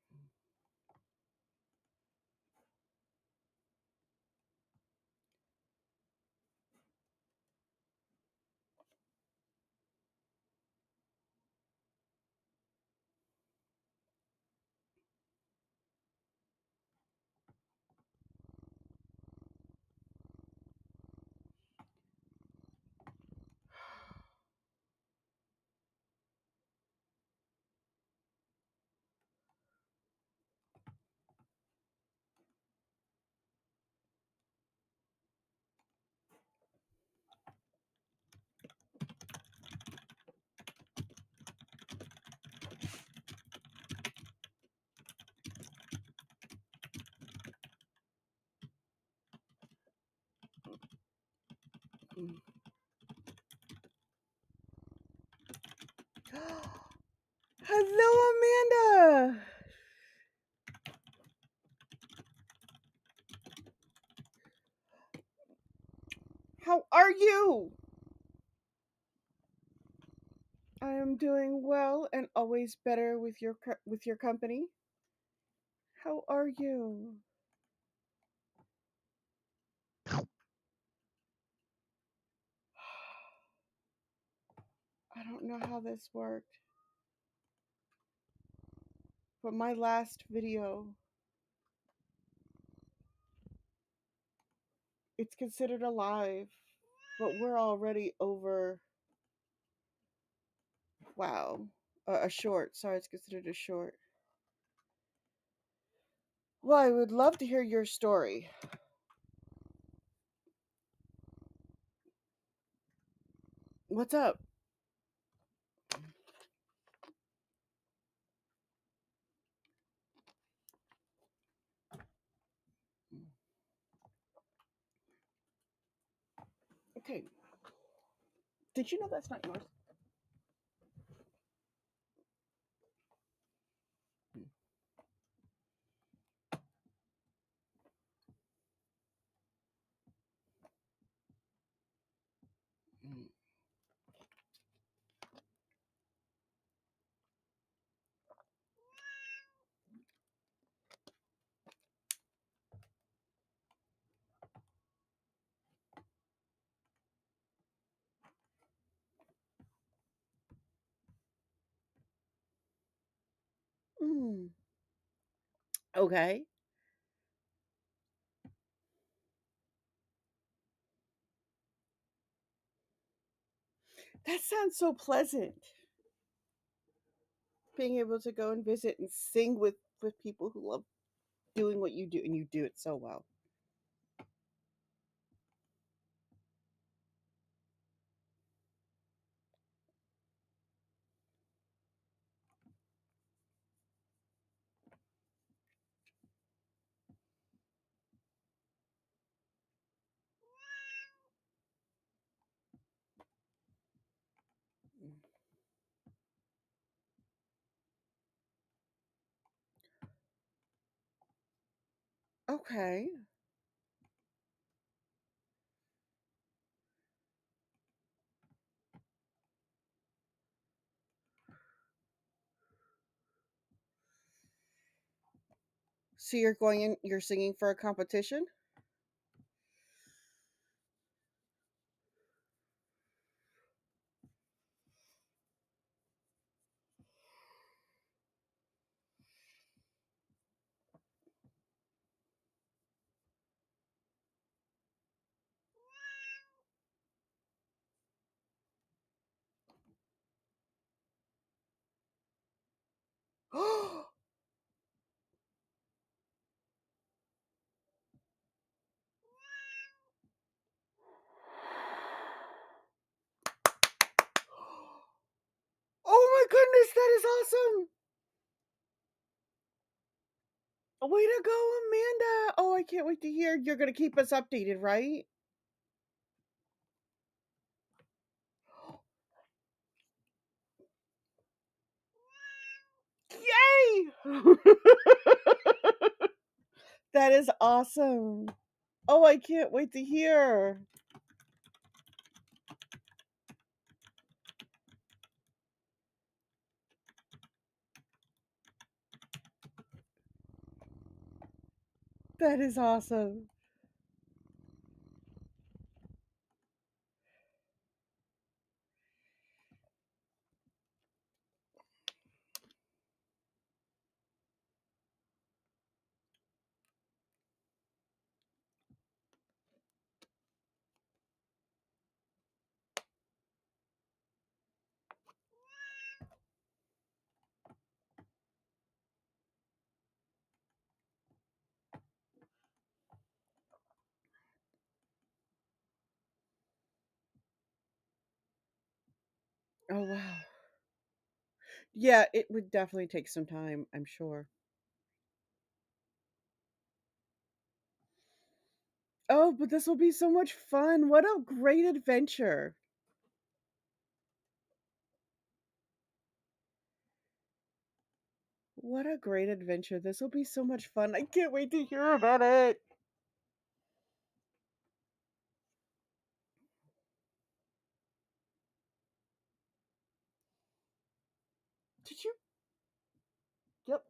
Hello, Amanda. How are you? I am doing well and always better with your company. How are you? I don't know how this worked, but my last video, it's considered a live, but we're already over. Wow, a short. Sorry, it's considered a short. Well, I would love to hear your story. What's up? Okay. Did you know that's not yours? Mm. Okay. That sounds so pleasant. Being able to go and visit and sing with people who love doing what you do, and you do it so well. Okay. So you're going in, you're singing for a competition? Oh my goodness, that is awesome. Way to go, Amanda. Oh, I can't wait to hear. You're going to keep us updated, right? Yay! That is awesome. Oh, I can't wait to hear. That is awesome. Oh, wow. Yeah, it would definitely take some time, I'm sure. Oh, but this will be so much fun. What a great adventure. What a great adventure. This will be so much fun. I can't wait to hear about it. Did you? Yep.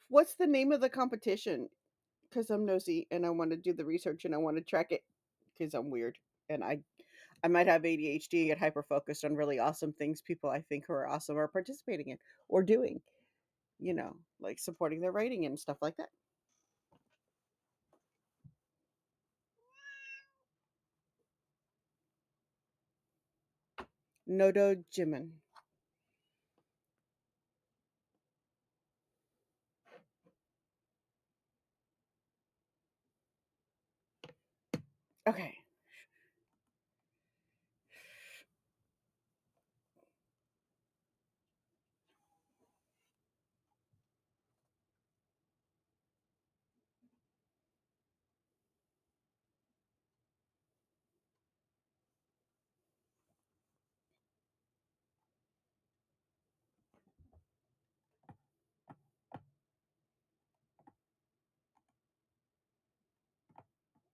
What's the name of the competition? Because I'm nosy and I want to do the research and I want to track it because I'm weird and I might have ADHD, get hyper focused on really awesome things people I think who are awesome are participating in or doing, like supporting their writing and stuff like that. Nodo Jimin. Okay.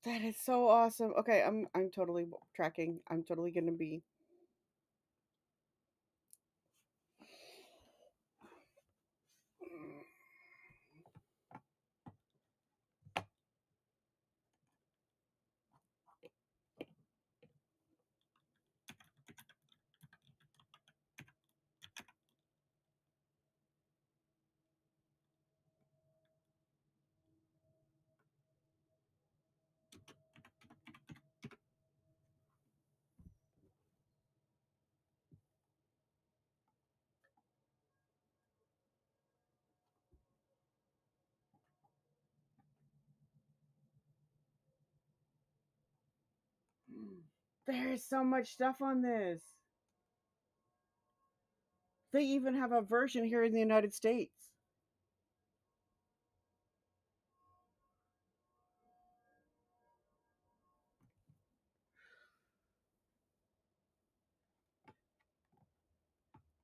That is so awesome. Okay, I'm totally tracking. I'm totally gonna be. There's so much stuff on this. They even have a version here in the United States.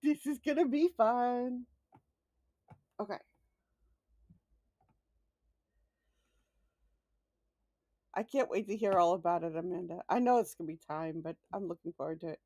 This is gonna be fun. Okay. I can't wait to hear all about it, Amanda. I know it's gonna be time, but I'm looking forward to it.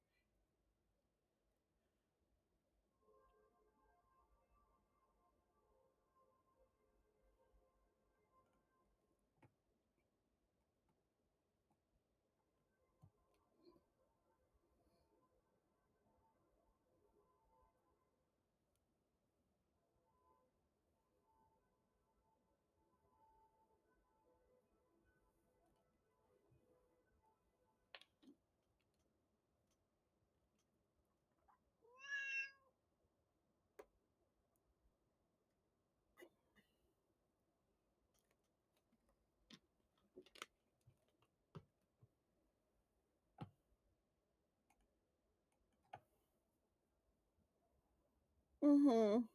Mhm.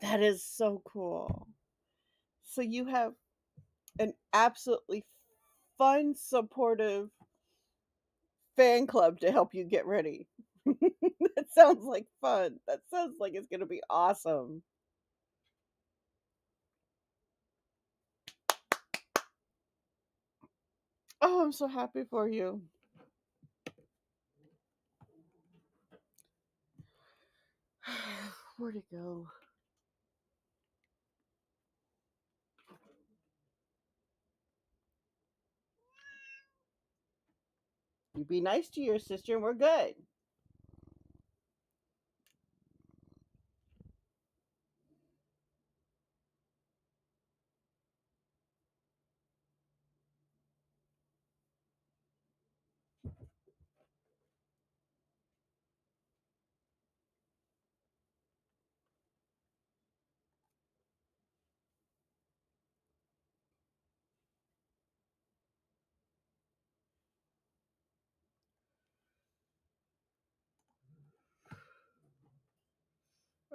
That is so cool. So you have an absolutely fun, supportive fan club to help you get ready. That sounds like fun. That sounds like it's gonna be awesome. Oh, I'm so happy for you. Where'd it go? You be nice to your sister and we're good.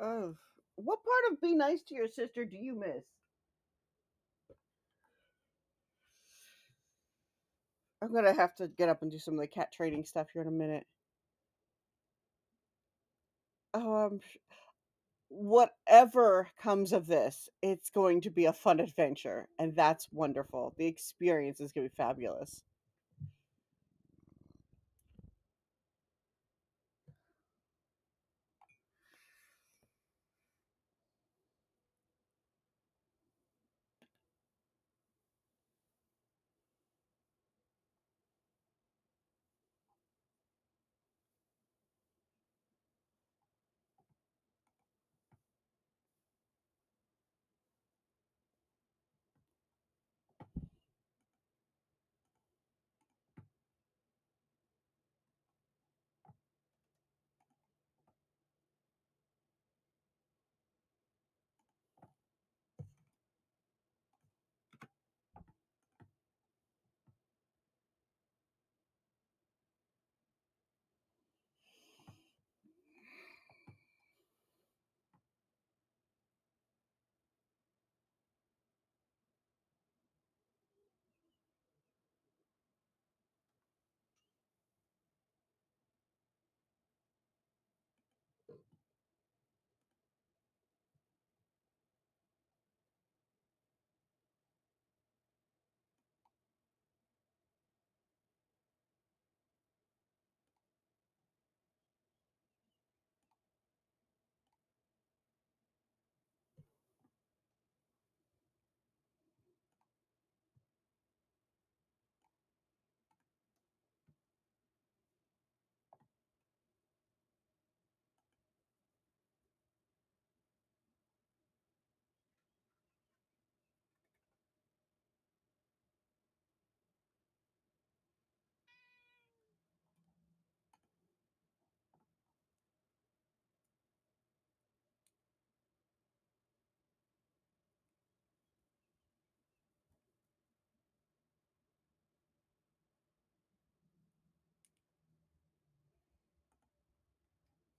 Oh, what part of be nice to your sister do you miss? I'm gonna have to get up and do some of the cat training stuff here in a minute. Um, Whatever comes of this, it's going to be a fun adventure, and that's wonderful. The experience is going to be fabulous.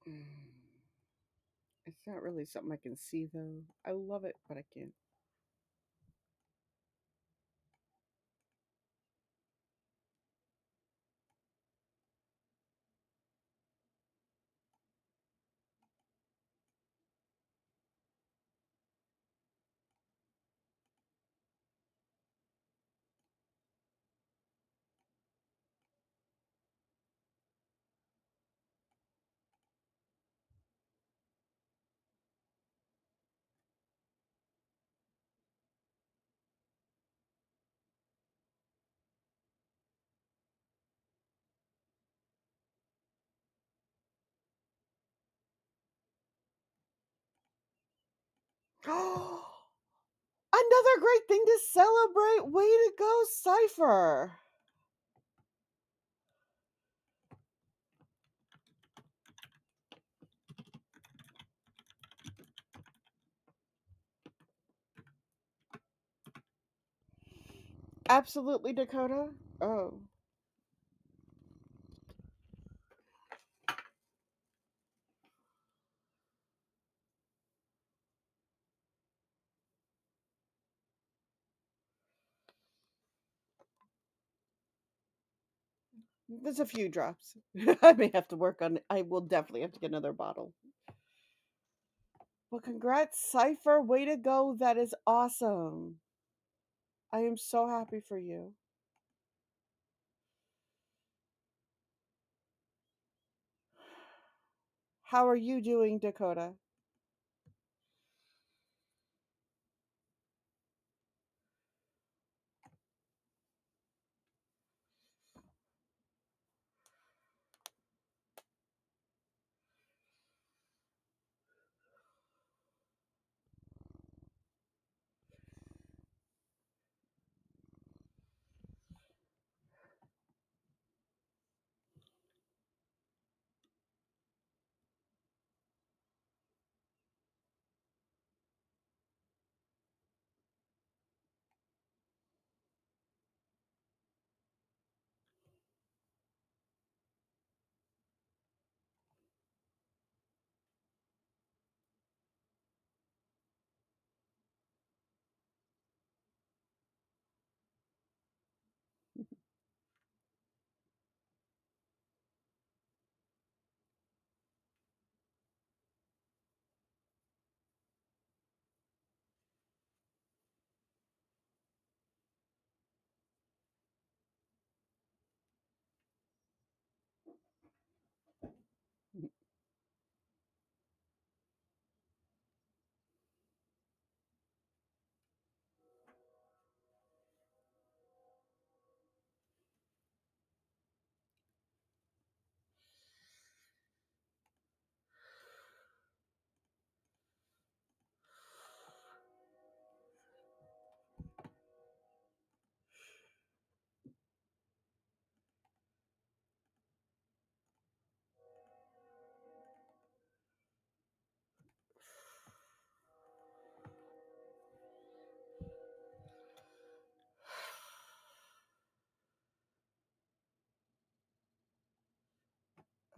Mm. It's not really something I can see though. I love it, but I can't. Another great thing to celebrate. Way to go, Cypher. Absolutely, Dakota. Oh. There's a few drops. I may have to work on it. I will definitely have to get another bottle. Well, congrats, Cypher. Way to go. That is awesome. I am so happy for you. How are you doing, Dakota?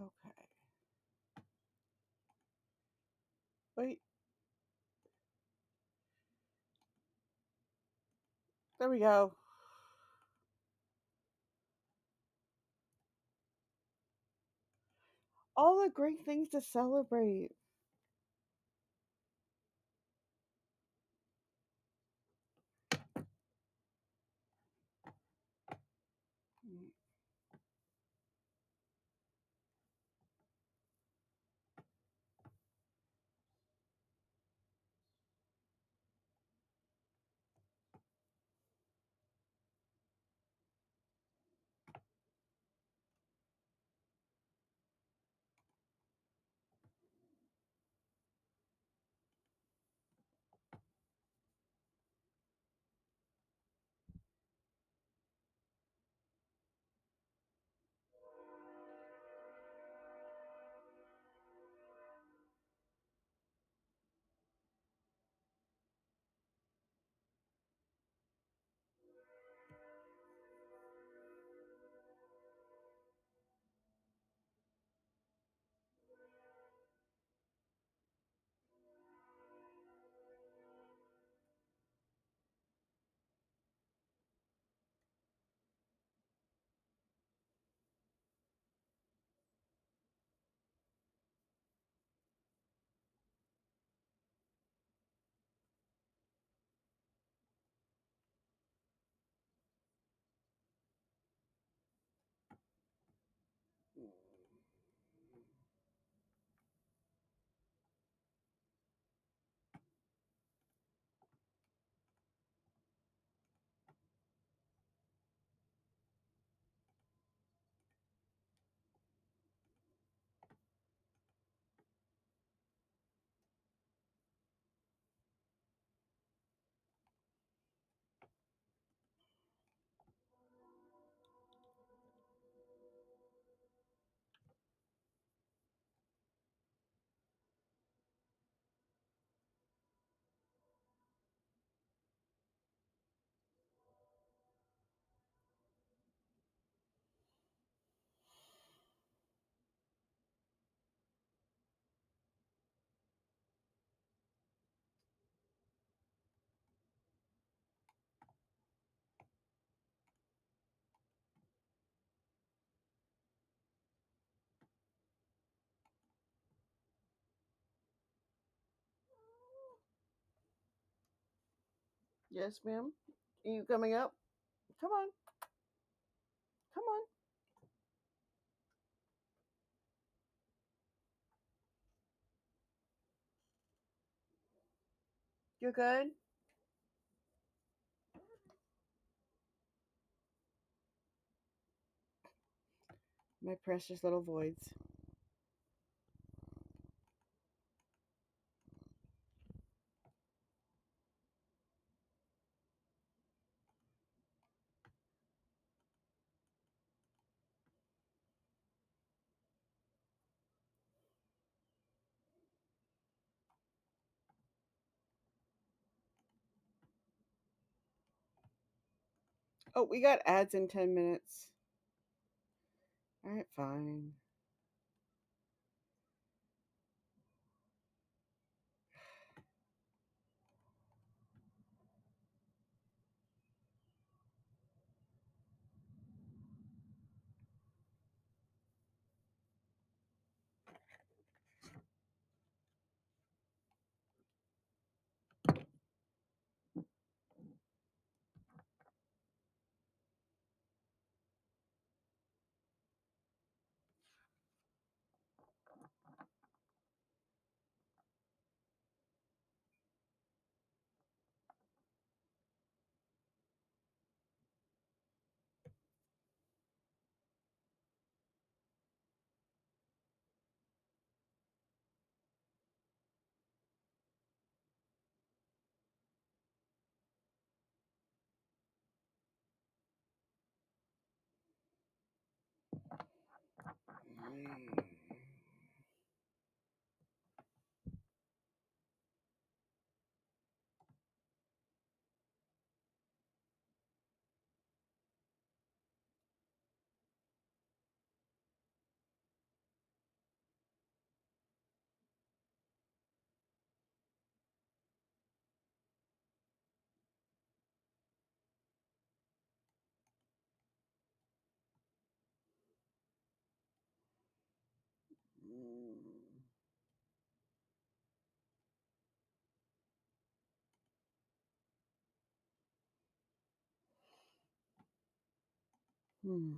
Okay. Wait. There we go. All the great things to celebrate. Yes, ma'am. Are you coming up? Come on. Come on. You're good? My precious little voids. Oh, we got ads in 10 minutes. All right, fine. Hmm. Hmm.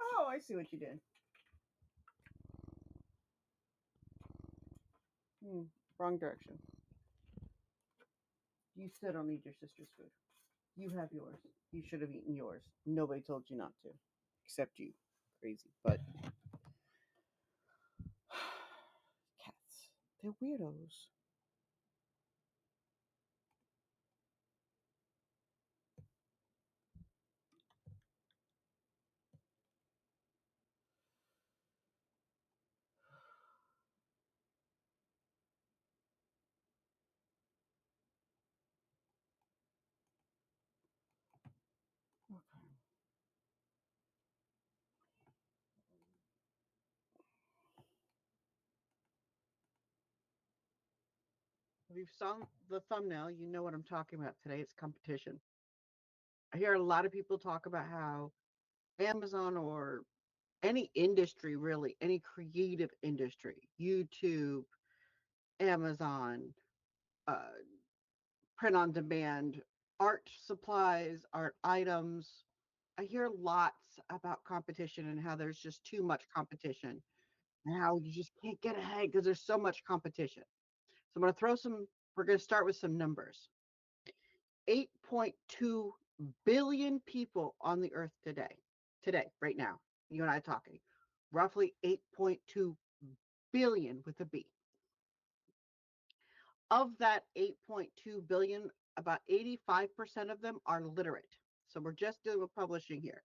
Oh, I see what you did. Hmm. Wrong direction. You still don't need your sister's food. You have yours. You should have eaten yours. Nobody told you not to, except you. Crazy. But cats, they're weirdos. If you've saw the thumbnail, you know what I'm talking about today. It's competition. I hear a lot of people talk about how Amazon or any industry, really, any creative industry, YouTube, Amazon, uh, print on demand, art supplies, art items. I hear lots about competition and how there's just too much competition and how you just can't get ahead because there's so much competition. So I'm going to we're going to start with some numbers. 8.2 billion people on the earth today, right now, you and I talking, roughly 8.2 billion with a B. Of that 8.2 billion, about 85% of them are literate. So we're just doing with publishing here.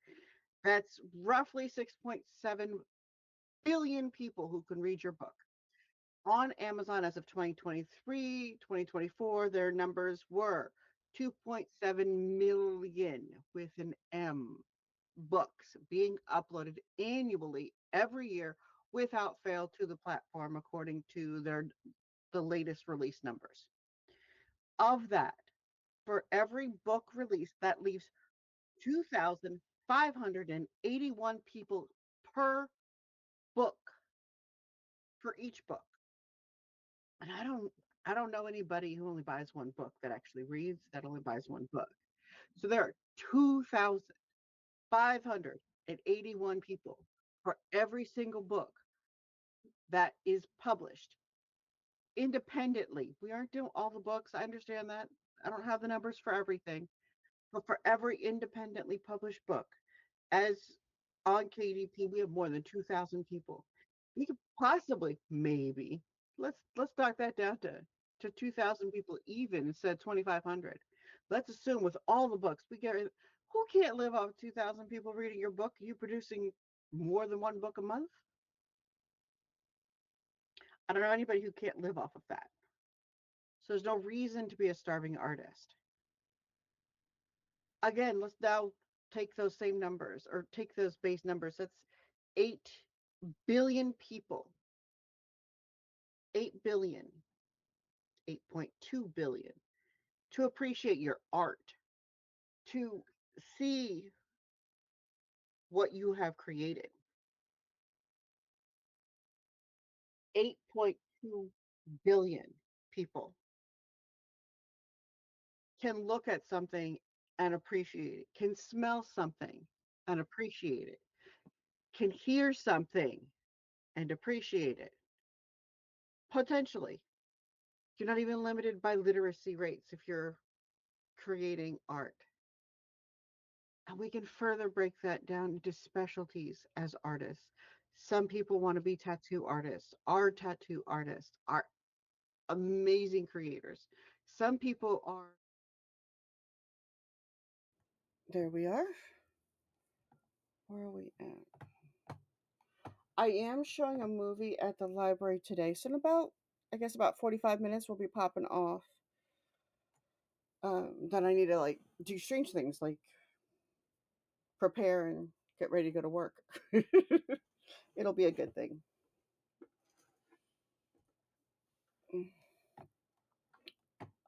That's roughly 6.7 billion people who can read your book. On Amazon as of 2023, 2024, their numbers were 2.7 million with an M books being uploaded annually every year without fail to the platform according to the latest release numbers. Of that, for every book release, that leaves 2,581 people per book for each book. And I don't know anybody who only buys one book that actually reads, that only buys one book. So there are 2,581 people for every single book that is published independently. We aren't doing all the books. I understand that. I don't have the numbers for everything, but for every independently published book, as on KDP, we have more than 2,000 people. We could possibly, maybe, let's knock that down to 2,000 people even instead of 2,500. Let's assume with all the books we get, who can't live off 2,000 people reading your book? Are you producing more than one book a month? I don't know anybody who can't live off of that. So there's no reason to be a starving artist. Again, let's now take those same numbers or take those base numbers. That's 8 billion people. 8 billion, 8.2 billion to appreciate your art, to see what you have created. 8.2 billion people can look at something and appreciate it, can smell something and appreciate it, can hear something and appreciate it. Potentially. You're not even limited by literacy rates if you're creating art. And we can further break that down into specialties as artists. Some people want to be tattoo artists, are tattoo artists, are amazing creators. Some people are. There we are. Where are we at? I am showing a movie at the library today. So in I guess about 45 minutes, we'll be popping off. Then I need to like do strange things like prepare and get ready to go to work. It'll be a good thing.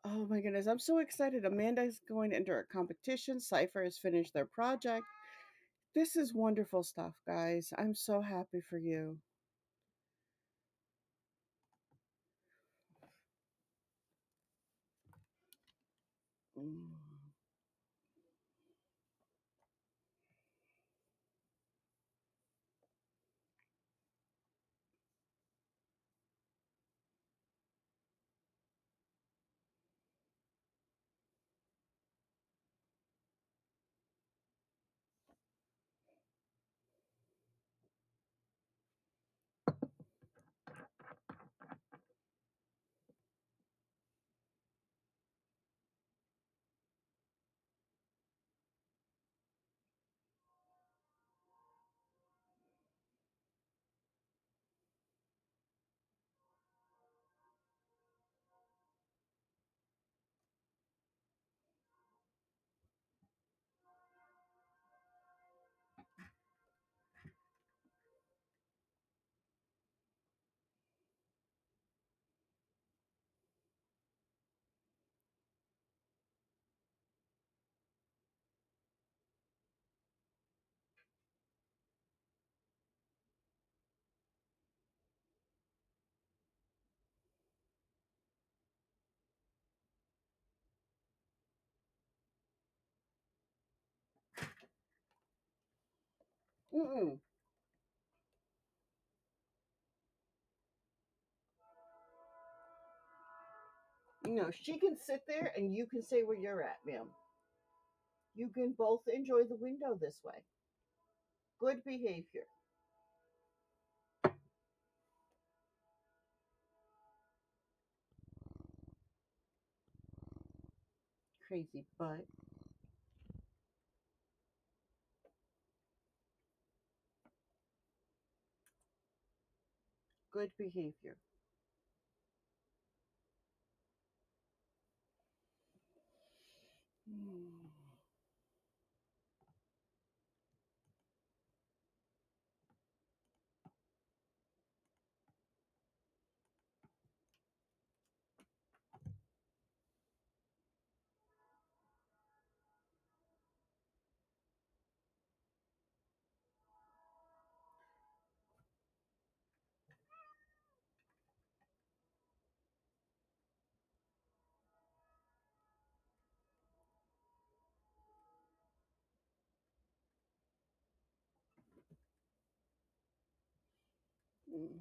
Oh my goodness, I'm so excited. Amanda's going to enter a competition. Cypher has finished their project. This is wonderful stuff, guys. I'm so happy for you. Mm. Mm-mm. She can sit there and you can say where you're at, ma'am. You can both enjoy the window this way. Good behavior. Crazy butt. Good behavior. Hmm. Hmm.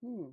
Hmm.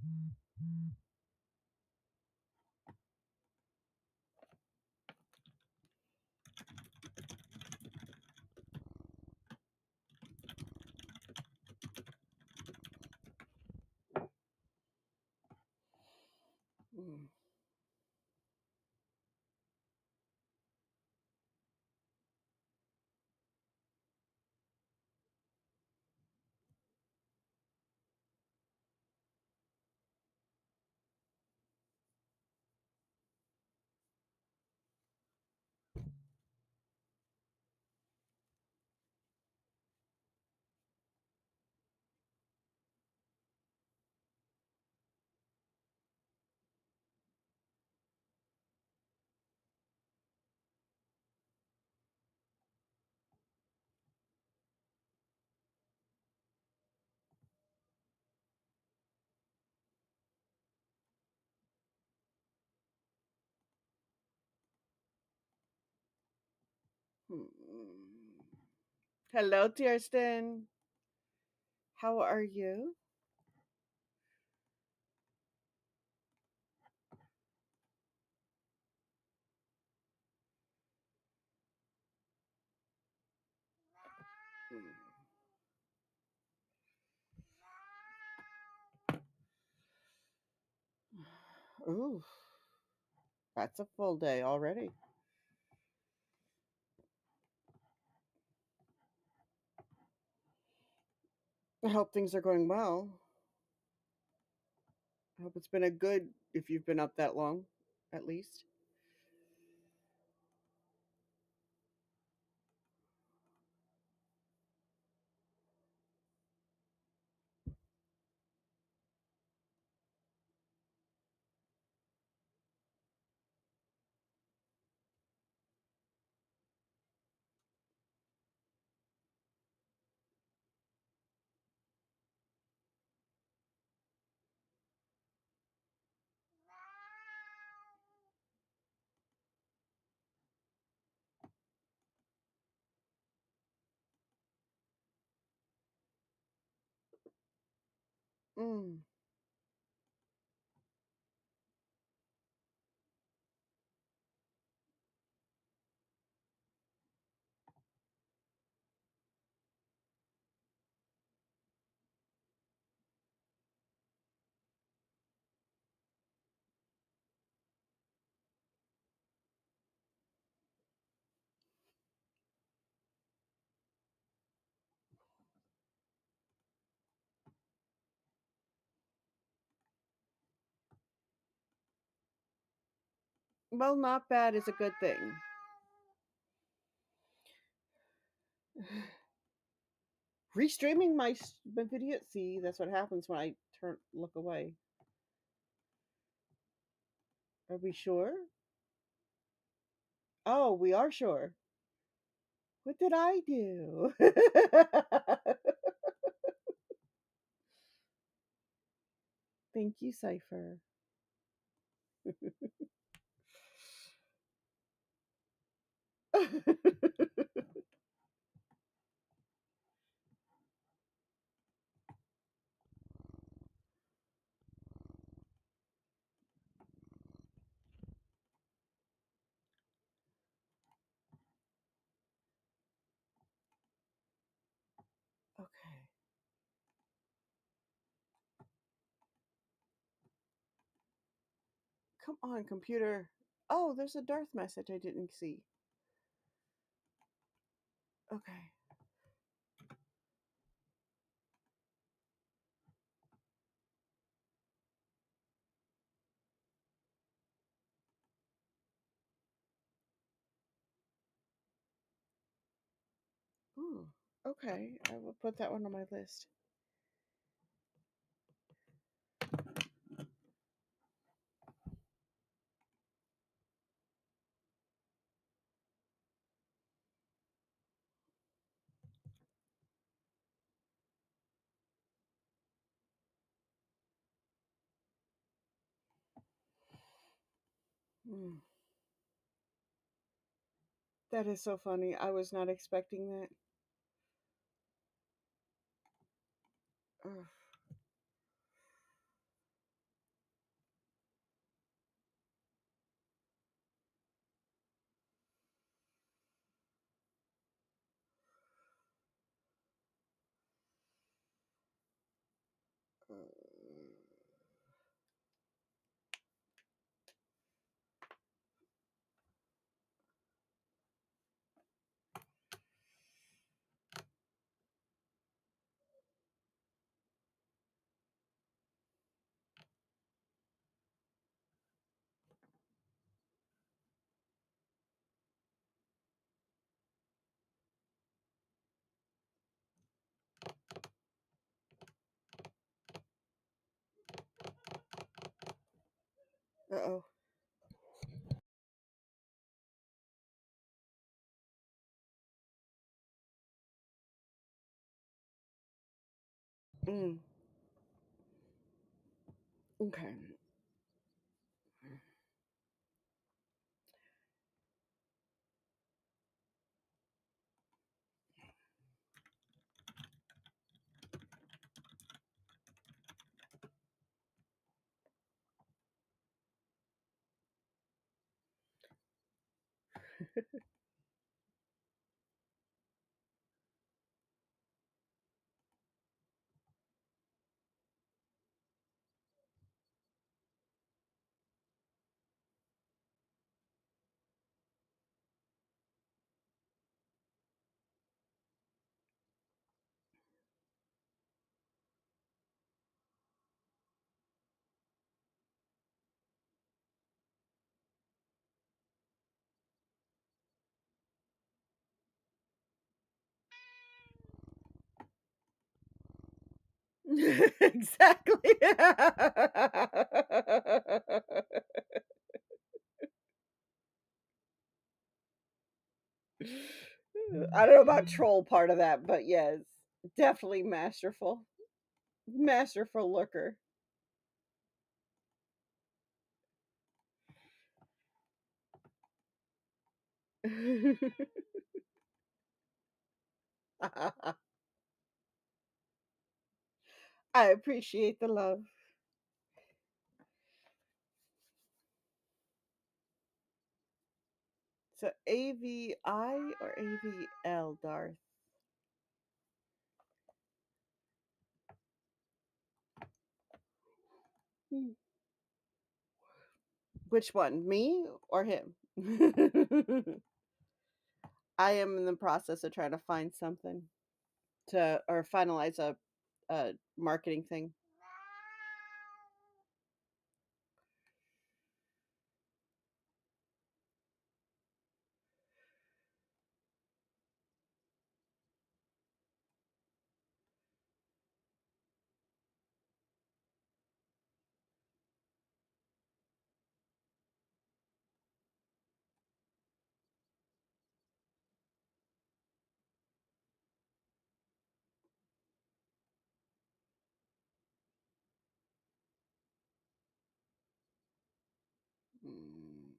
Mm. Hmm. Hello, Kirsten. How are you? Ooh, that's a full day already. I hope things are going well. I hope it's been a good, if you've been up that long, at least. Mm. Well, not bad is a good thing. Restreaming my video. See, that's what happens when I look away. Are we sure? Oh, we are sure. What did I do? Thank you, Cypher. Okay. Come on, computer. Oh, there's a Darth message I didn't see. Okay. Ooh, okay. I will put that one on my list. Mm. That is so funny. I was not expecting that. Ugh. Uh-oh. Mm. Okay. Exactly. I don't know about troll part of that, but yes, definitely masterful. Masterful looker. I appreciate the love. So AVI or AVL, Darth? Hmm. Which one, me or him? I am in the process of trying to find something to or finalize a marketing thing. Mm.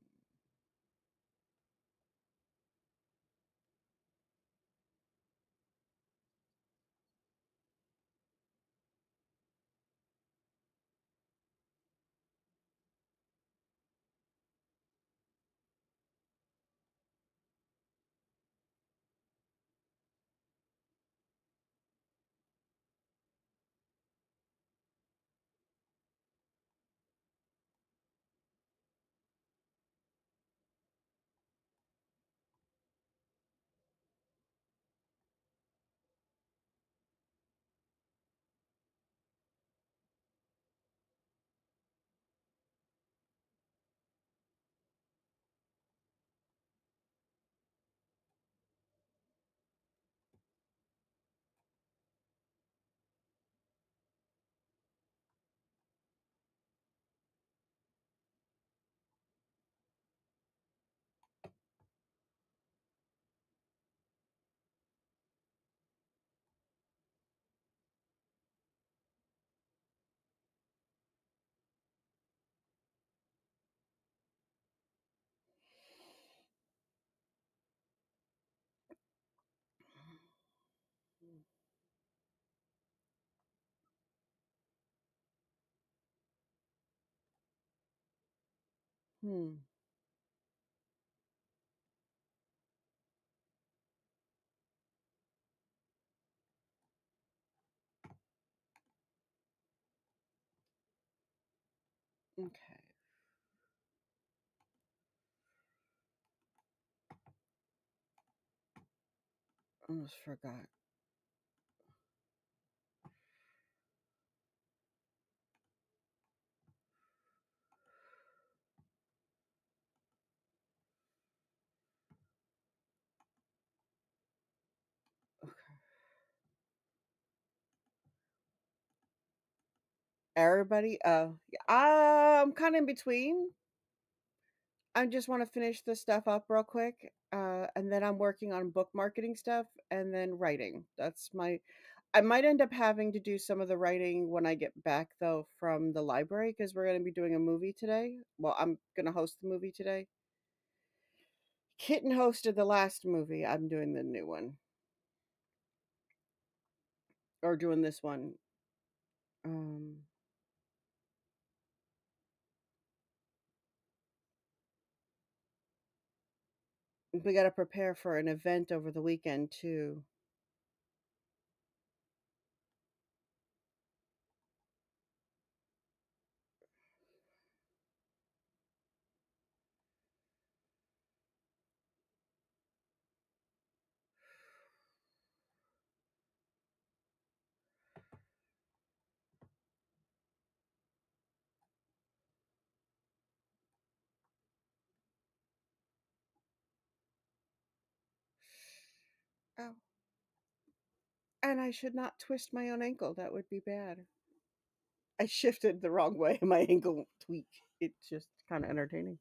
Hmm. Okay. Almost forgot. Okay. Everybody, I'm kind of in between. I just want to finish this stuff up real quick, and then I'm working on book marketing stuff and then writing. That's my. I might end up having to do some of the writing when I get back though from the library because we're going to be doing a movie today. Well, I'm going to host the movie today. Kitten hosted the last movie. I'm doing the new one or doing this one. Um, we got to prepare for an event over the weekend too. Oh, and I should not twist my own ankle. That would be bad. I shifted the wrong way. My ankle tweak. It's just kind of entertaining.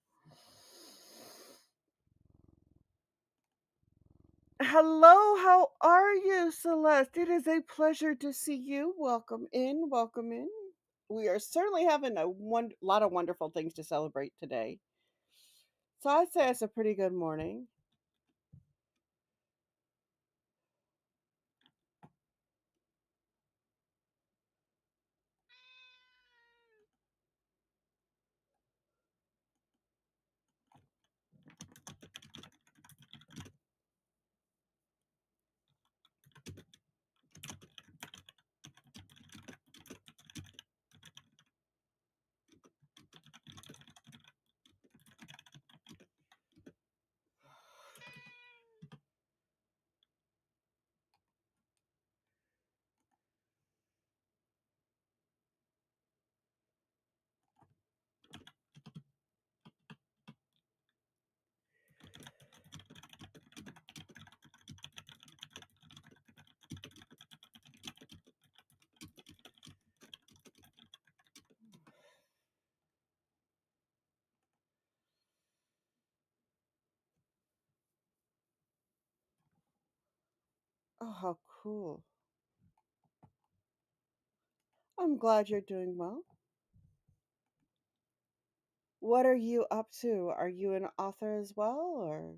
Hello, how are you, Celeste? It is a pleasure to see you. Welcome in, welcome in. We are certainly having a lot of wonderful things to celebrate today. So I'd say it's a pretty good morning. Oh, how cool. I'm glad you're doing well. What are you up to? Are you an author as well, or?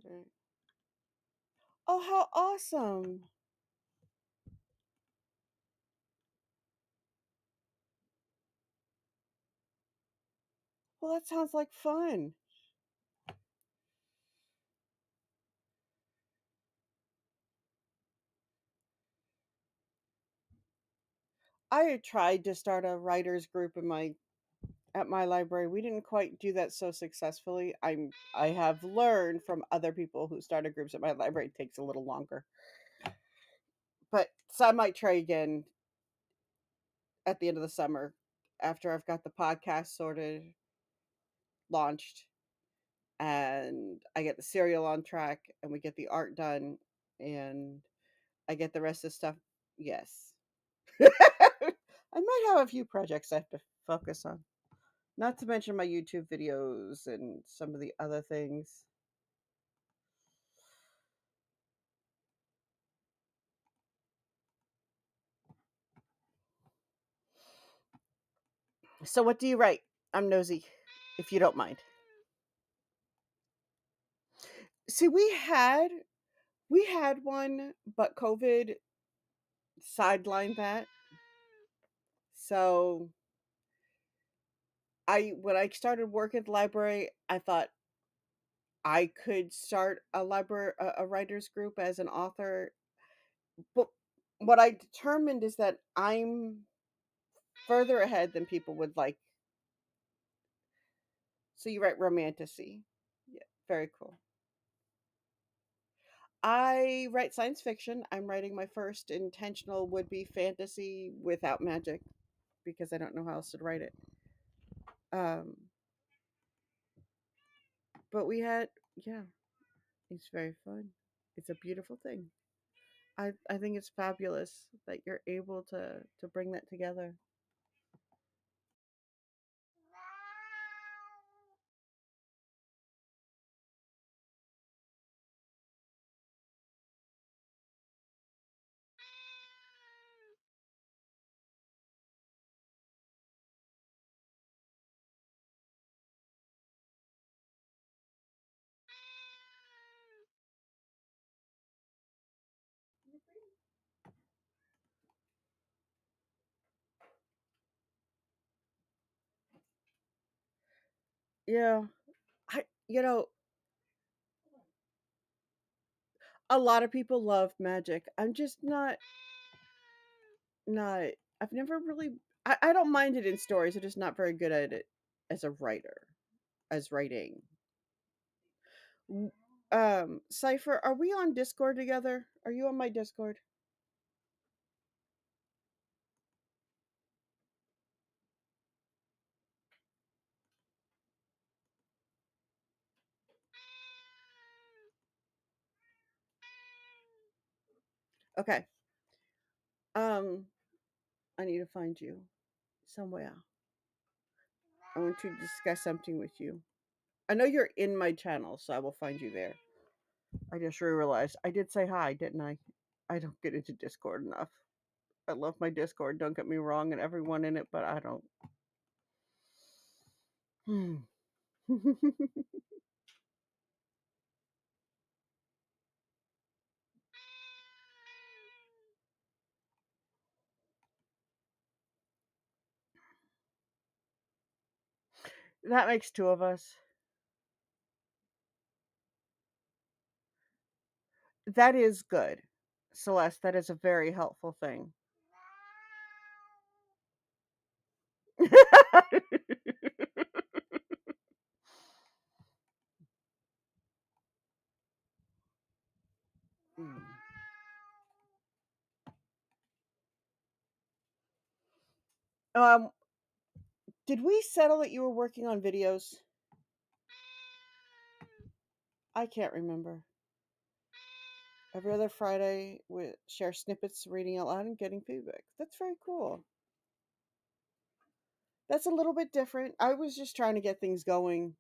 Right. Oh, how awesome. Well, that sounds like fun. I had tried to start a writers group in my at my library. We didn't quite do that so successfully. I have learned from other people who started groups at my library it takes a little longer. But so I might try again at the end of the summer after I've got the podcast sorted, launched, and I get the serial on track and we get the art done and I get the rest of the stuff. Yes. I might have a few projects I have to focus on. Not to mention my YouTube videos and some of the other things. So what do you write? I'm nosy, if you don't mind. See, we had one, but COVID sidelined that. So I when I started work at the library, I thought I could start a writers group as an author. But what I determined is that I'm further ahead than people would like. So you write romantasy. Yeah, very cool. I write science fiction. I'm writing my first intentional would be fantasy without magic because I don't know how else to write it. Um, but we had, yeah, it's very fun. It's a beautiful thing. I think it's fabulous that you're able to bring that together. Yeah, I you know a lot of people love magic. I'm just not. I've never really. I don't mind it in stories. I'm just not very good at it as a writer, as writing. Cipher, are we on Discord together? Are you on my Discord? Okay. Um, I need to find you somewhere. I want to discuss something with you. I know you're in my channel, so I will find you there. I just realized I did say hi, didn't I? I don't get into Discord enough. I love my Discord, don't get me wrong, and everyone in it, but I don't. Hmm. That makes two of us. That is good. Celeste, that is a very helpful thing. Mm. Um, did we settle that you were working on videos? I can't remember. Every other Friday, we share snippets, reading out loud, and getting feedback. That's very cool. That's a little bit different. I was just trying to get things going.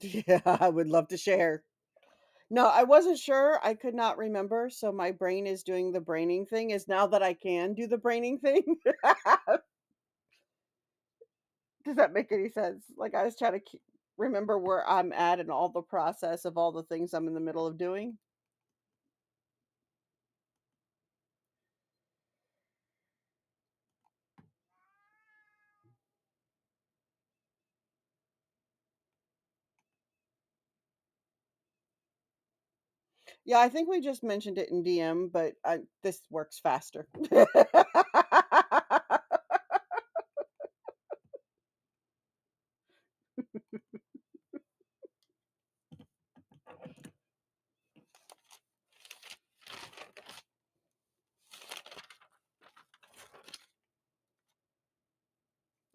Yeah, I would love to share. No, I wasn't sure. I could not remember. So my brain is doing the braining thing. Is now that I can do the braining thing. Does that make any sense? Like I was trying to remember where I'm at and all the process of all the things I'm in the middle of doing. Yeah, I think we just mentioned it in DM, but this works faster.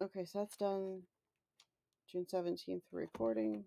Okay, so that's done. June 17th recording.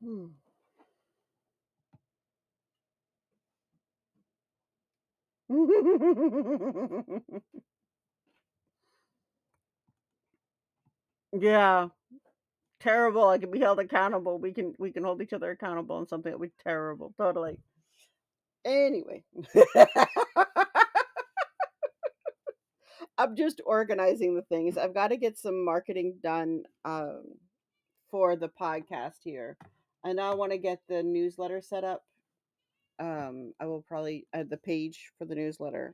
Hmm. Yeah, terrible. I can be held accountable. We can hold each other accountable on something that was terrible. Totally. Anyway, I'm just organizing the things. I've got to get some marketing done for the podcast here. I now want to get the newsletter set up. I will probably add the page for the newsletter.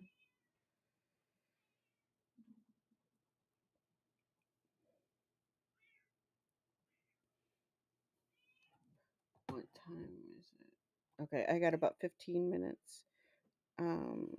What time is it? Okay, I got about 15 minutes. Um,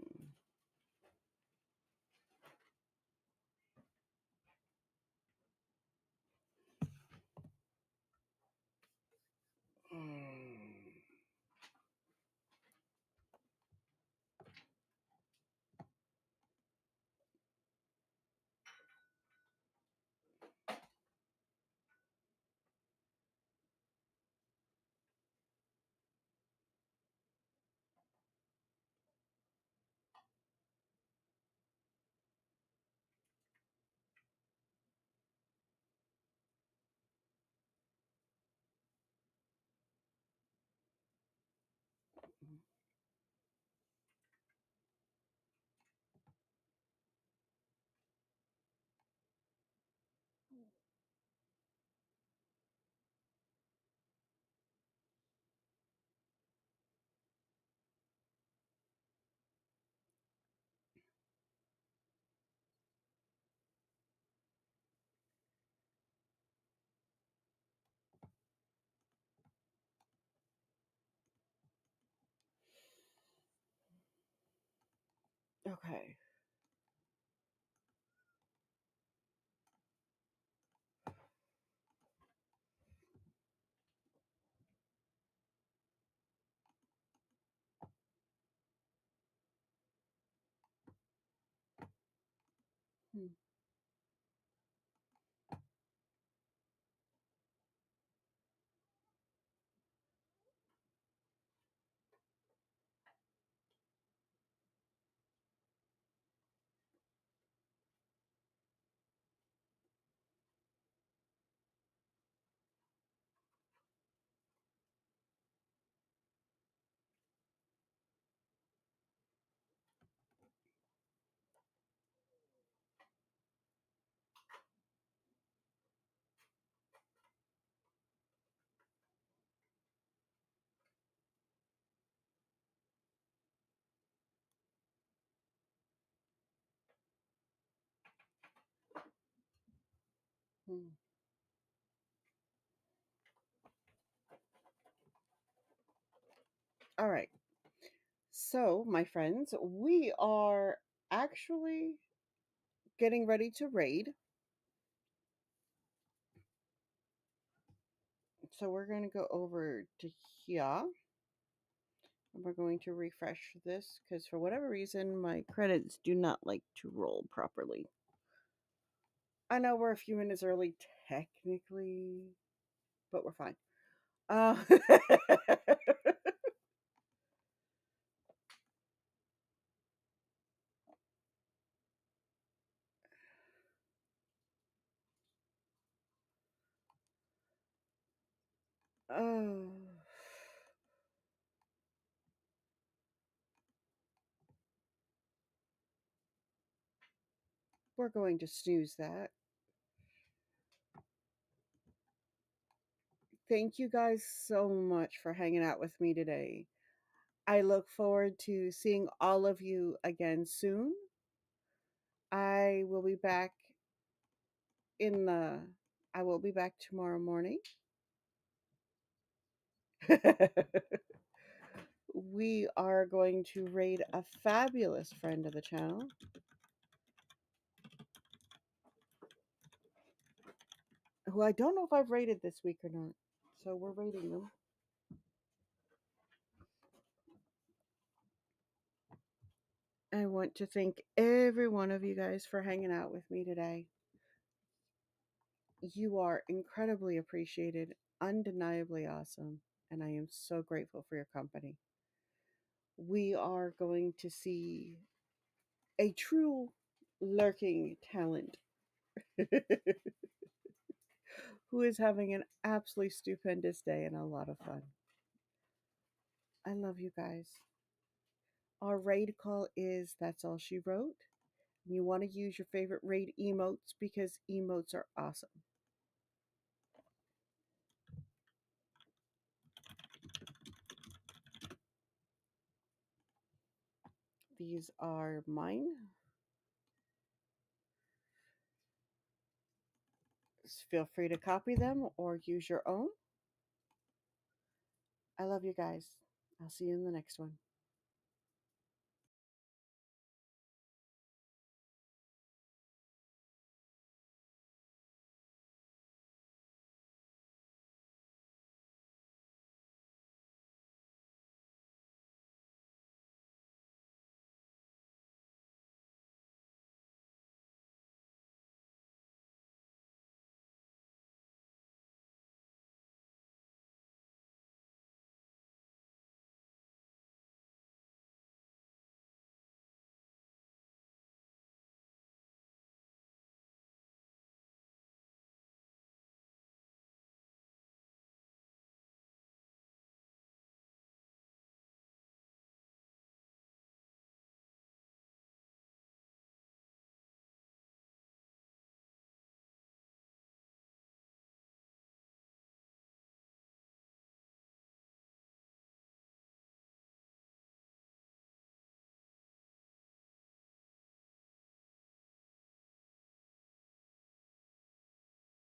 okay. Hmm. All right. So, my friends, we are actually getting ready to raid. So, we're going to go over to here. And we're going to refresh this because for whatever reason, my credits do not like to roll properly. I know we're a few minutes early technically, but we're fine. Uh, oh, we're going to snooze that. Thank you guys so much for hanging out with me today. I look forward to seeing all of you again soon. I will be back in the I will be back tomorrow morning. We are going to raid a fabulous friend of the channel, who I don't know if I've rated this week or not. So we're rating them. I want to thank every one of you guys for hanging out with me today. You are incredibly appreciated, undeniably awesome, and I am so grateful for your company. We are going to see a true lurking talent who is having an absolutely stupendous day and a lot of fun. I love you guys. Our raid call is That's All She Wrote. And you want to use your favorite raid emotes because emotes are awesome. These are mine. Feel free to copy them or use your own. I love you guys. I'll see you in the next one.